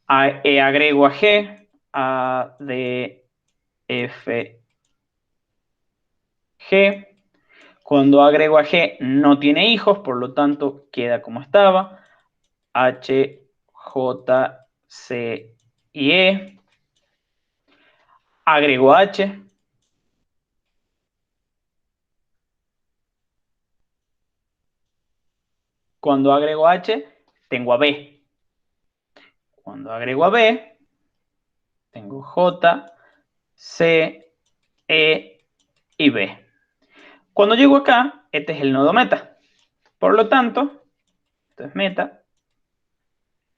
agrego a G, A, D, F, G, cuando agrego a G no tiene hijos, por lo tanto queda como estaba, H, J, C y E, agrego H, cuando agrego H tengo a B, cuando agrego a B tengo J, C, E y B. Cuando llego acá, este es el nodo meta. Por lo tanto, esto es meta,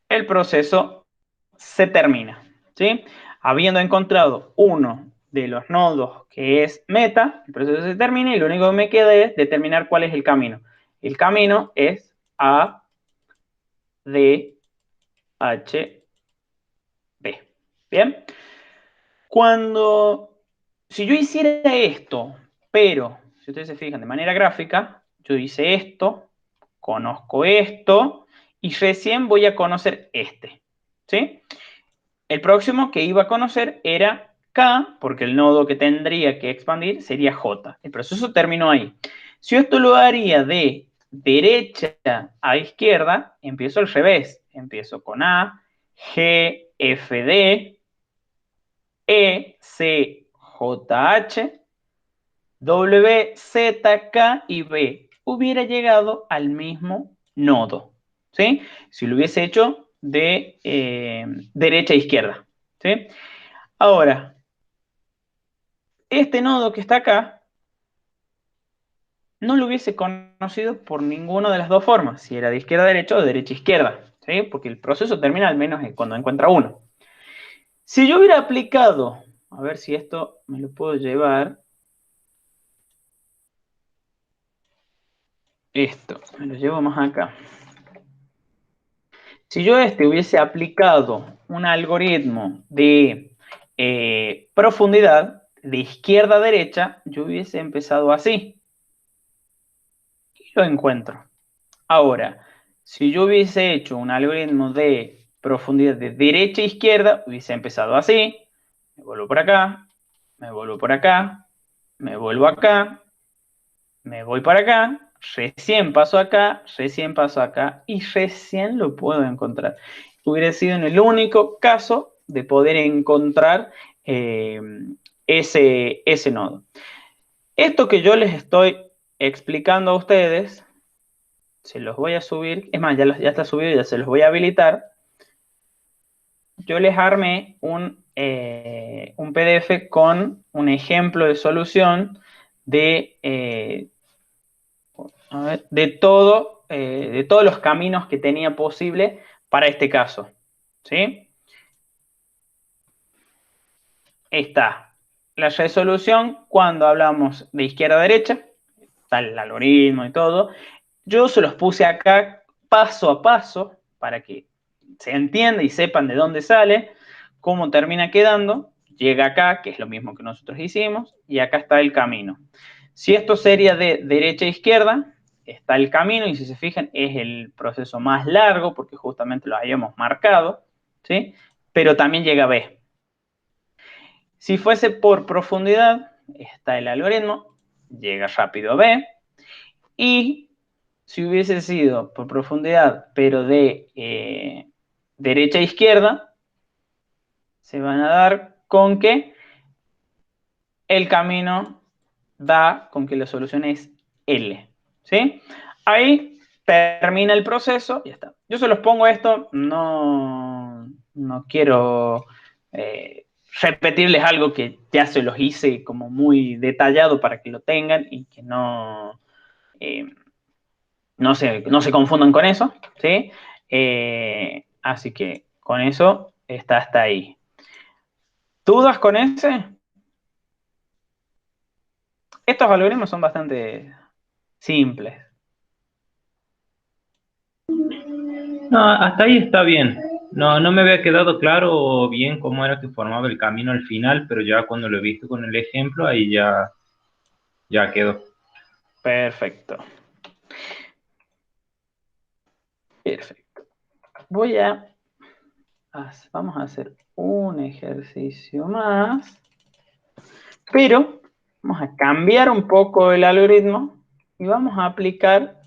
el proceso se termina, ¿sí? Habiendo encontrado uno de los nodos que es meta, el proceso se termina y lo único que me queda es determinar cuál es el camino. El camino es A, D, H, B. ¿Bien? Si yo hiciera esto, pero si ustedes se fijan de manera gráfica, yo hice esto, conozco esto y recién voy a conocer este, ¿sí? El próximo que iba a conocer era K, porque el nodo que tendría que expandir sería J. El proceso terminó ahí. Si esto lo haría de derecha a izquierda, empiezo al revés. Empiezo con A, G, F, D, E, C, J, H, W, Z, K y B. Hubiera llegado al mismo nodo, ¿sí? Si lo hubiese hecho de derecha a izquierda, ¿sí? Ahora, este nodo que está acá, no lo hubiese conocido por ninguna de las dos formas, si era de izquierda a derecha o de derecha a izquierda, ¿sí? Porque el proceso termina al menos cuando encuentra uno. Si yo hubiera aplicado, a ver si esto me lo puedo llevar, esto, me lo llevo más acá. Si yo hubiese aplicado un algoritmo de profundidad de izquierda a derecha, yo hubiese empezado así. Y lo encuentro. Ahora, si yo hubiese hecho un algoritmo de profundidad de derecha a izquierda, hubiese empezado así. Me vuelvo por acá, me vuelvo por acá, me vuelvo acá, me voy para acá, recién paso acá y recién lo puedo encontrar. Hubiera sido en el único caso de poder encontrar ese nodo. Esto que yo les estoy explicando a ustedes, se los voy a subir, es más, ya está subido, ya se los voy a habilitar. Yo les armé un PDF con un ejemplo de solución de todos los caminos que tenía posible para este caso, ¿sí? Está la resolución cuando hablamos de izquierda a derecha, está el algoritmo y todo. Yo se los puse acá paso a paso para que se entienda y sepan de dónde sale, cómo termina quedando. Llega acá, que es lo mismo que nosotros hicimos, y acá está el camino. Si esto sería de derecha a izquierda, está el camino, y si se fijan, es el proceso más largo, porque justamente lo habíamos marcado, ¿sí? Pero también llega a B. Si fuese por profundidad, está el algoritmo, llega rápido a B, y si hubiese sido por profundidad, pero de derecha a izquierda, se van a dar con que el camino da con que la solución es L, ¿sí? Ahí termina el proceso y ya está. Yo se los pongo esto, no quiero repetirles algo que ya se los hice como muy detallado para que lo tengan y que eh, no se confundan con eso, ¿sí? Así que con eso está hasta ahí. ¿Dudas con ese? Estos algoritmos son bastante simples. No, hasta ahí está bien. No, no me había quedado claro bien cómo era que formaba el camino al final, pero ya cuando lo he visto con el ejemplo, ahí ya quedó. Perfecto. Perfecto. Vamos a hacer un ejercicio más, pero vamos a cambiar un poco el algoritmo y vamos a aplicar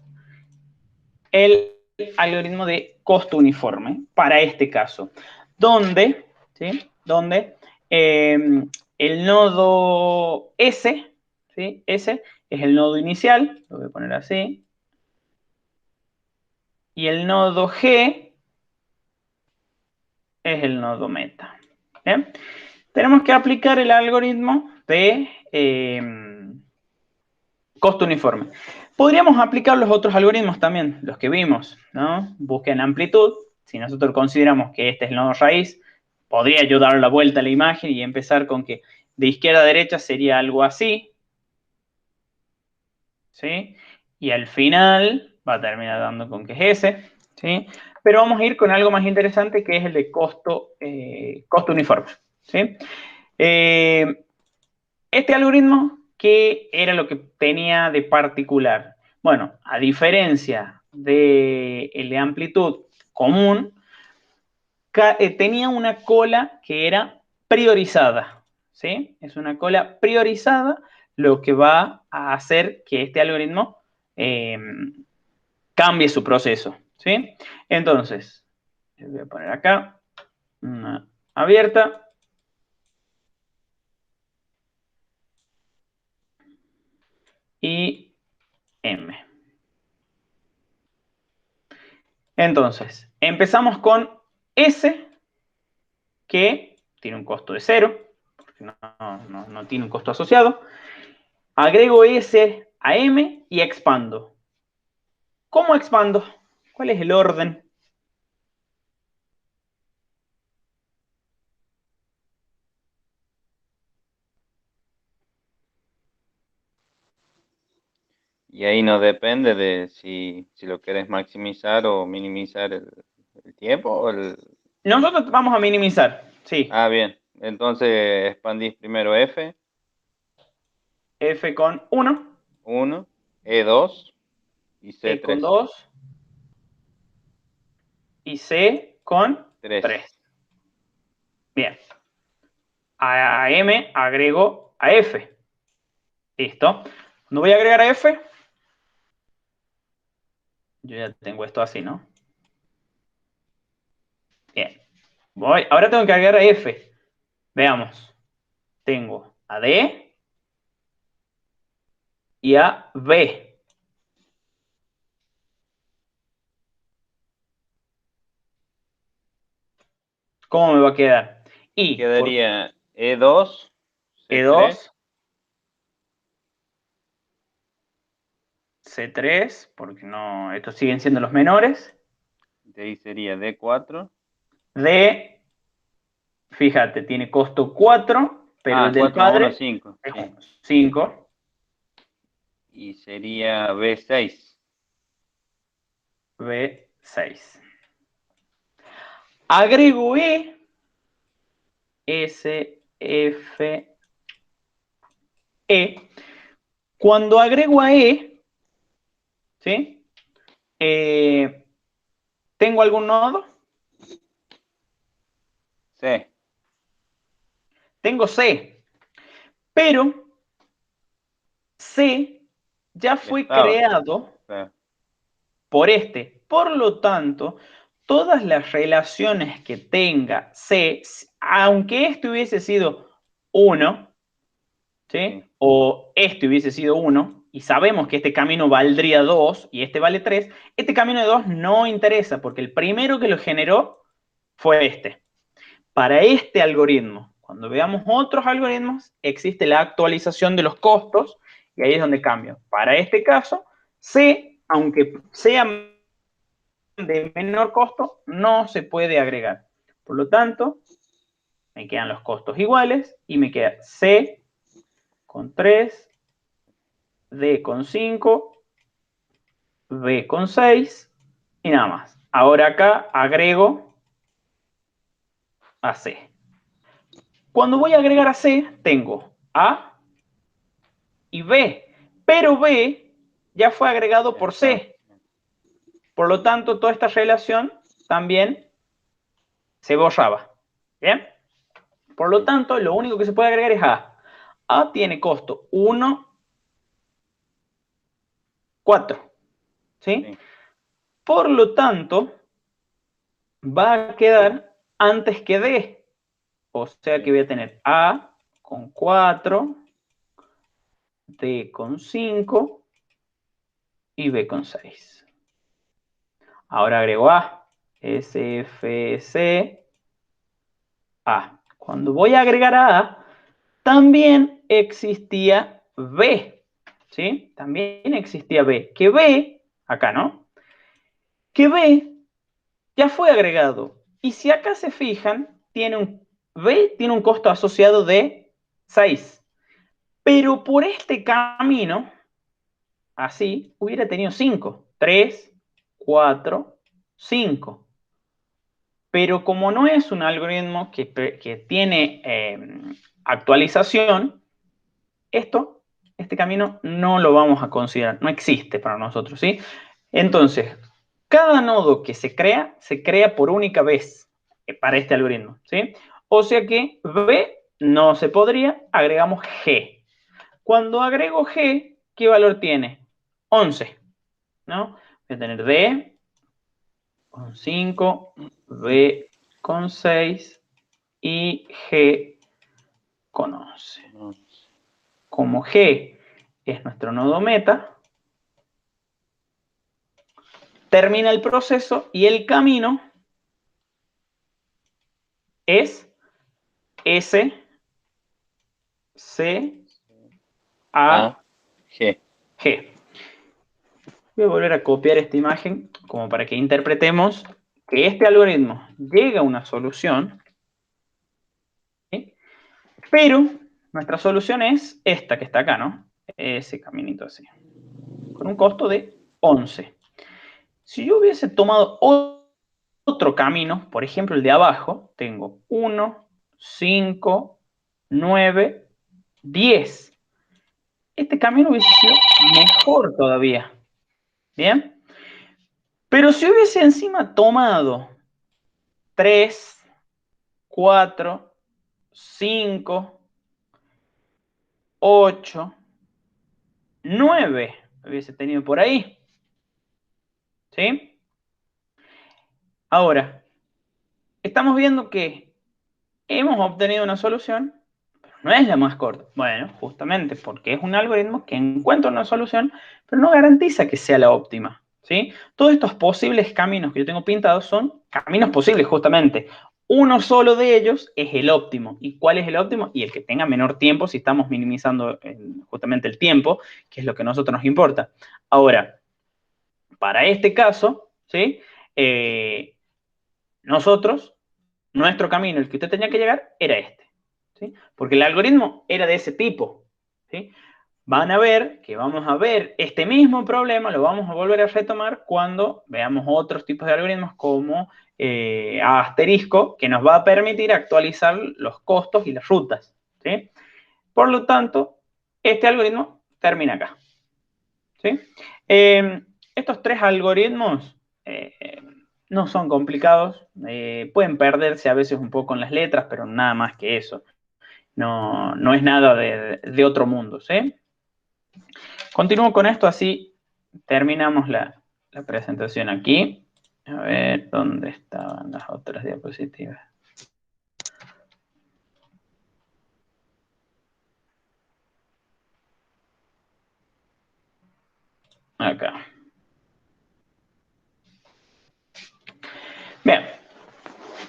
el algoritmo de costo uniforme para este caso, donde, ¿sí? Donde el nodo S, ¿sí? S es el nodo inicial, lo voy a poner así, y el nodo G es el nodo meta. ¿Bien? Tenemos que aplicar el algoritmo de costo uniforme. Podríamos aplicar los otros algoritmos también, los que vimos, ¿no? Busquen amplitud. Si nosotros consideramos que este es el nodo raíz, podría yo dar la vuelta a la imagen y empezar con que de izquierda a derecha sería algo así, ¿sí? Y al final va a terminar dando con que es ese, ¿sí? Pero vamos a ir con algo más interesante que es el de costo uniforme, ¿sí? Este algoritmo, ¿qué era lo que tenía de particular? Bueno, a diferencia del de amplitud común, tenía una cola que era priorizada, ¿sí? Es una cola priorizada, lo que va a hacer que este algoritmo eh, cambie su proceso, ¿sí? Entonces, voy a poner acá una abierta y M. Entonces, empezamos con S, que tiene un costo de 0, porque no tiene un costo asociado. Agrego S a M y expando. ¿Cómo expando? ¿Cuál es el orden? Y ahí no depende de si lo querés maximizar o minimizar el tiempo o el... Nosotros vamos a minimizar, sí. Ah, bien. Entonces expandís primero F, F con 1, 1, E2 y E con C3. 2 y C con 3. 3. Bien. A M agrego a F. Listo. No voy a agregar a F. Yo ya tengo esto así, ¿no? Bien. Ahora tengo que agregar a F. Veamos. Tengo a D y a B. ¿Cómo me va a quedar? Y por Quedaría E2, C3. E2, C3, porque no, estos siguen siendo los menores. De ahí sería D4. D, fíjate, tiene costo 4, pero Ah, el del 4 más 1, padre 5. es Sí. 5. Y sería B6. B6. Agrego E, S, F, E. Cuando agrego a E, ¿sí? ¿Tengo algún nodo? Sí. Tengo C, pero C ya fue Estaba. creado Claro. por este. Por lo tanto, todas las relaciones que tenga C, aunque este hubiese sido 1, ¿sí? Sí. O este hubiese sido 1, y sabemos que este camino valdría 2 y este vale 3, este camino de 2 no interesa porque el primero que lo generó fue este. Para este algoritmo, cuando veamos otros algoritmos, existe la actualización de los costos y ahí es donde cambia. Para este caso, C, aunque sea de menor costo, no se puede agregar. Por lo tanto, me quedan los costos iguales y me queda C con 3, D con 5, B con 6 y nada más. Ahora acá agrego a C. Cuando voy a agregar a C, tengo A y B, pero B ya fue agregado por Está. C. Por lo tanto, toda esta relación también se borraba. ¿Bien? Por lo Sí. tanto, lo único que se puede agregar es A. A tiene costo 1, 4. ¿Sí? Sí. Por lo tanto, va a quedar antes que D. O sea que Sí. voy a tener A con 4, D con 5 y B con 6. Ahora agrego A. S, F, C, A. Cuando voy a agregar a A, también existía B. ¿Sí? También existía B. Que B, acá, ¿no? Que B ya fue agregado. Y si acá se fijan, B tiene un costo asociado de 6. Pero por este camino, así, hubiera tenido 5. 3, 4, 5. Pero como no es un algoritmo que tiene actualización, este camino no lo vamos a considerar, no existe para nosotros, ¿sí? Entonces, cada nodo que se crea por única vez para este algoritmo, ¿sí? O sea que B no se podría, agregamos G. Cuando agrego G, ¿qué valor tiene? 11, ¿no? Voy a tener D con 5, B con 6 y G con 11. No. Como G es nuestro nodo meta, termina el proceso y el camino es S, C, A, A, G. G. Voy a volver a copiar esta imagen como para que interpretemos que este algoritmo llega a una solución, ¿sí? Pero nuestra solución es esta que está acá, ¿no? Ese caminito así, con un costo de 11. Si yo hubiese tomado otro camino, por ejemplo el de abajo, tengo 1, 5, 9, 10. Este camino hubiese sido mejor todavía. ¿Bien? Pero si hubiese encima tomado 3, 4, 5, 8, 9, hubiese tenido por ahí. ¿Sí? Ahora, estamos viendo que hemos obtenido una solución, pero no es la más corta. Bueno, justamente porque es un algoritmo que encuentra una solución, pero no garantiza que sea la óptima. ¿Sí? Todos estos posibles caminos que yo tengo pintados son caminos posibles, justamente. Uno solo de ellos es el óptimo. ¿Y cuál es el óptimo? Y el que tenga menor tiempo, si estamos minimizando justamente el tiempo, que es lo que a nosotros nos importa. Ahora, para este caso, ¿sí? Nosotros, nuestro camino, el que usted tenía que llegar, era este. ¿Sí? Porque el algoritmo era de ese tipo. ¿Sí? Van a ver que vamos a ver este mismo problema, lo vamos a volver a retomar cuando veamos otros tipos de algoritmos como asterisco, que nos va a permitir actualizar los costos y las rutas. ¿Sí? Por lo tanto, este algoritmo termina acá. ¿Sí? estos tres algoritmos no son complicados, pueden perderse a veces un poco en las letras, pero nada más que eso. No es nada de otro mundo, ¿sí? Continúo con esto, así terminamos la presentación aquí. A ver, ¿dónde estaban las otras diapositivas? Acá. Bien.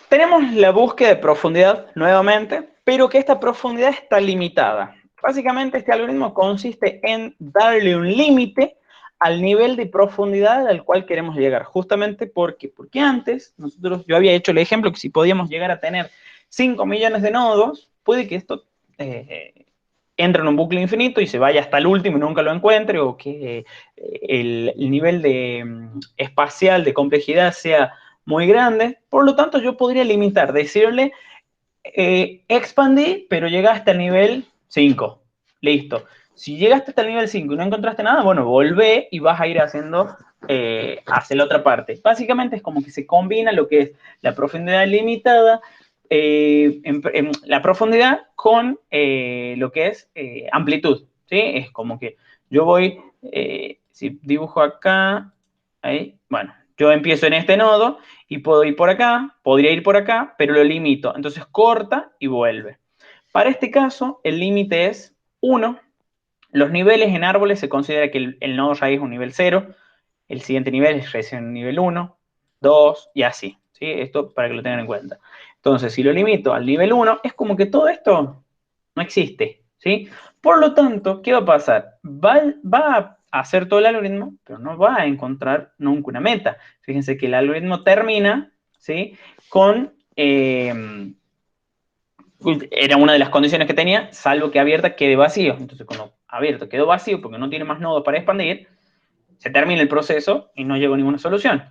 Tenemos la búsqueda de profundidad nuevamente, pero que esta profundidad está limitada. Básicamente este algoritmo consiste en darle un límite al nivel de profundidad al cual queremos llegar. Justamente porque antes yo había hecho el ejemplo que si podíamos llegar a tener 5 millones de nodos, puede que esto entre en un bucle infinito y se vaya hasta el último y nunca lo encuentre, o que el nivel espacial de complejidad sea muy grande. Por lo tanto, yo podría limitar, decirle, expandí, pero llegaste al nivel 5. Listo. Si llegaste hasta el nivel 5 y no encontraste nada, bueno, volvé y vas a ir haciendo hacia la otra parte. Básicamente es como que se combina lo que es la profundidad limitada, la profundidad con lo que es amplitud, ¿sí? Es como que yo voy, si dibujo acá, ahí, bueno, yo empiezo en este nodo y puedo ir por acá, podría ir por acá, pero lo limito. Entonces corta y vuelve. Para este caso, el límite es 1. Los niveles en árboles se considera que el nodo raíz es un nivel 0, el siguiente nivel es recién un nivel 1, 2 y así, ¿sí? Esto para que lo tengan en cuenta. Entonces, si lo limito al nivel 1, es como que todo esto no existe, ¿sí? Por lo tanto, ¿qué va a pasar? Va a hacer todo el algoritmo, pero no va a encontrar nunca una meta. Fíjense que el algoritmo termina, ¿sí? Con... era una de las condiciones que tenía, salvo que abierta quede vacío. Entonces, cuando abierto quedó vacío porque no tiene más nodos para expandir, se termina el proceso y no llegó a ninguna solución.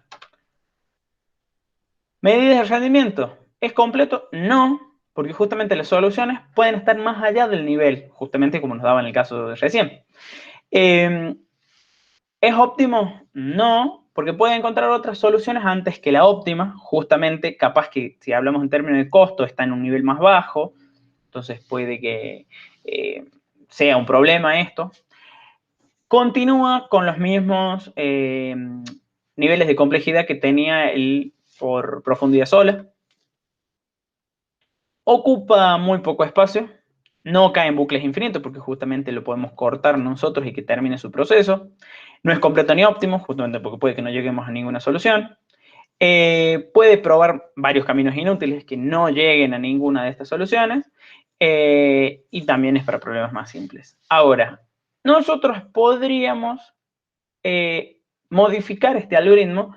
¿Medidas de rendimiento? ¿Es completo? No, porque justamente las soluciones pueden estar más allá del nivel, justamente como nos daba en el caso de recién. ¿Es óptimo? No, porque puede encontrar otras soluciones antes que la óptima, justamente capaz que si hablamos en términos de costo está en un nivel más bajo, entonces puede que sea un problema esto. Continúa con los mismos niveles de complejidad que tenía el por profundidad sola. Ocupa muy poco espacio. No cae en bucles infinitos porque justamente lo podemos cortar nosotros y que termine su proceso. No es completo ni óptimo, justamente porque puede que no lleguemos a ninguna solución. Puede probar varios caminos inútiles que no lleguen a ninguna de estas soluciones. Y también es para problemas más simples. Ahora, nosotros podríamos modificar este algoritmo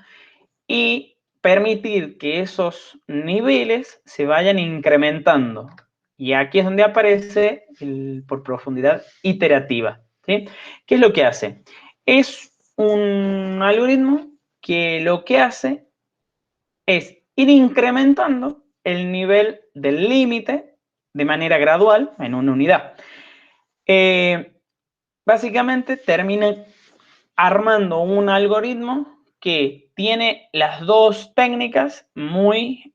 y permitir que esos niveles se vayan incrementando. Y aquí es donde aparece el por profundidad iterativa, ¿sí? ¿Qué es lo que hace? Es un algoritmo que lo que hace es ir incrementando el nivel del límite de manera gradual en una unidad. Básicamente termina armando un algoritmo que tiene las dos técnicas muy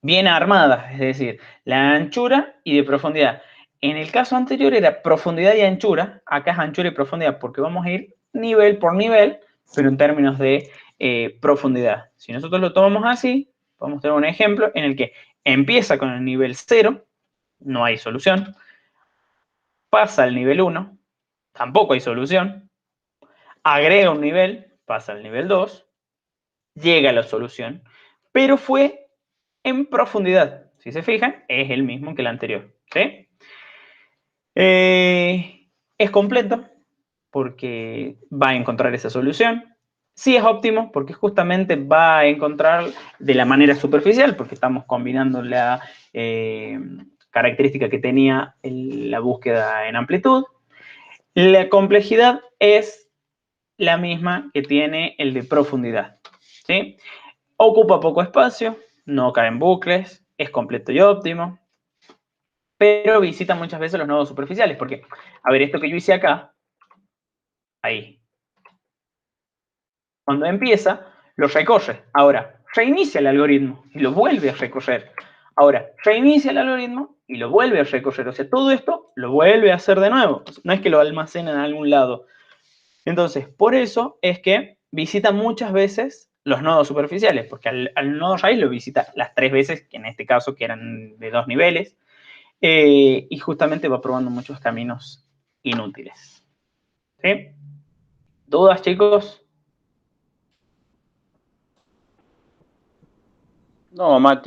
bien armadas, es decir, la anchura y de profundidad. En el caso anterior era profundidad y anchura, acá es anchura y profundidad porque vamos a ir nivel por nivel, pero en términos de profundidad. Si nosotros lo tomamos así, podemos tener un ejemplo en el que empieza con el nivel 0, no hay solución, pasa al nivel 1, tampoco hay solución, agrega un nivel, pasa al nivel 2, llega a la solución, pero fue en profundidad. Si se fijan, es el mismo que el anterior, ¿sí? Es completo porque va a encontrar esa solución. Sí es óptimo porque justamente va a encontrar de la manera superficial, porque estamos combinando la característica que tenía la búsqueda en amplitud. La complejidad es la misma que tiene el de profundidad, ¿sí? Ocupa poco espacio, no cae en bucles, es completo y óptimo, pero visita muchas veces los nodos superficiales, porque, a ver, esto que yo hice acá, ahí, Cuando empieza, lo recorre. Ahora, reinicia el algoritmo y lo vuelve a recorrer. Ahora, reinicia el algoritmo y lo vuelve a recorrer. O sea, todo esto lo vuelve a hacer de nuevo. No es que lo almacena en algún lado. Entonces, por eso es que visita muchas veces los nodos superficiales, porque al nodo raíz lo visita las 3 veces, que en este caso que eran de 2 niveles, y justamente va probando muchos caminos inútiles. ¿Sí? ¿Dudas, chicos? No, Mati.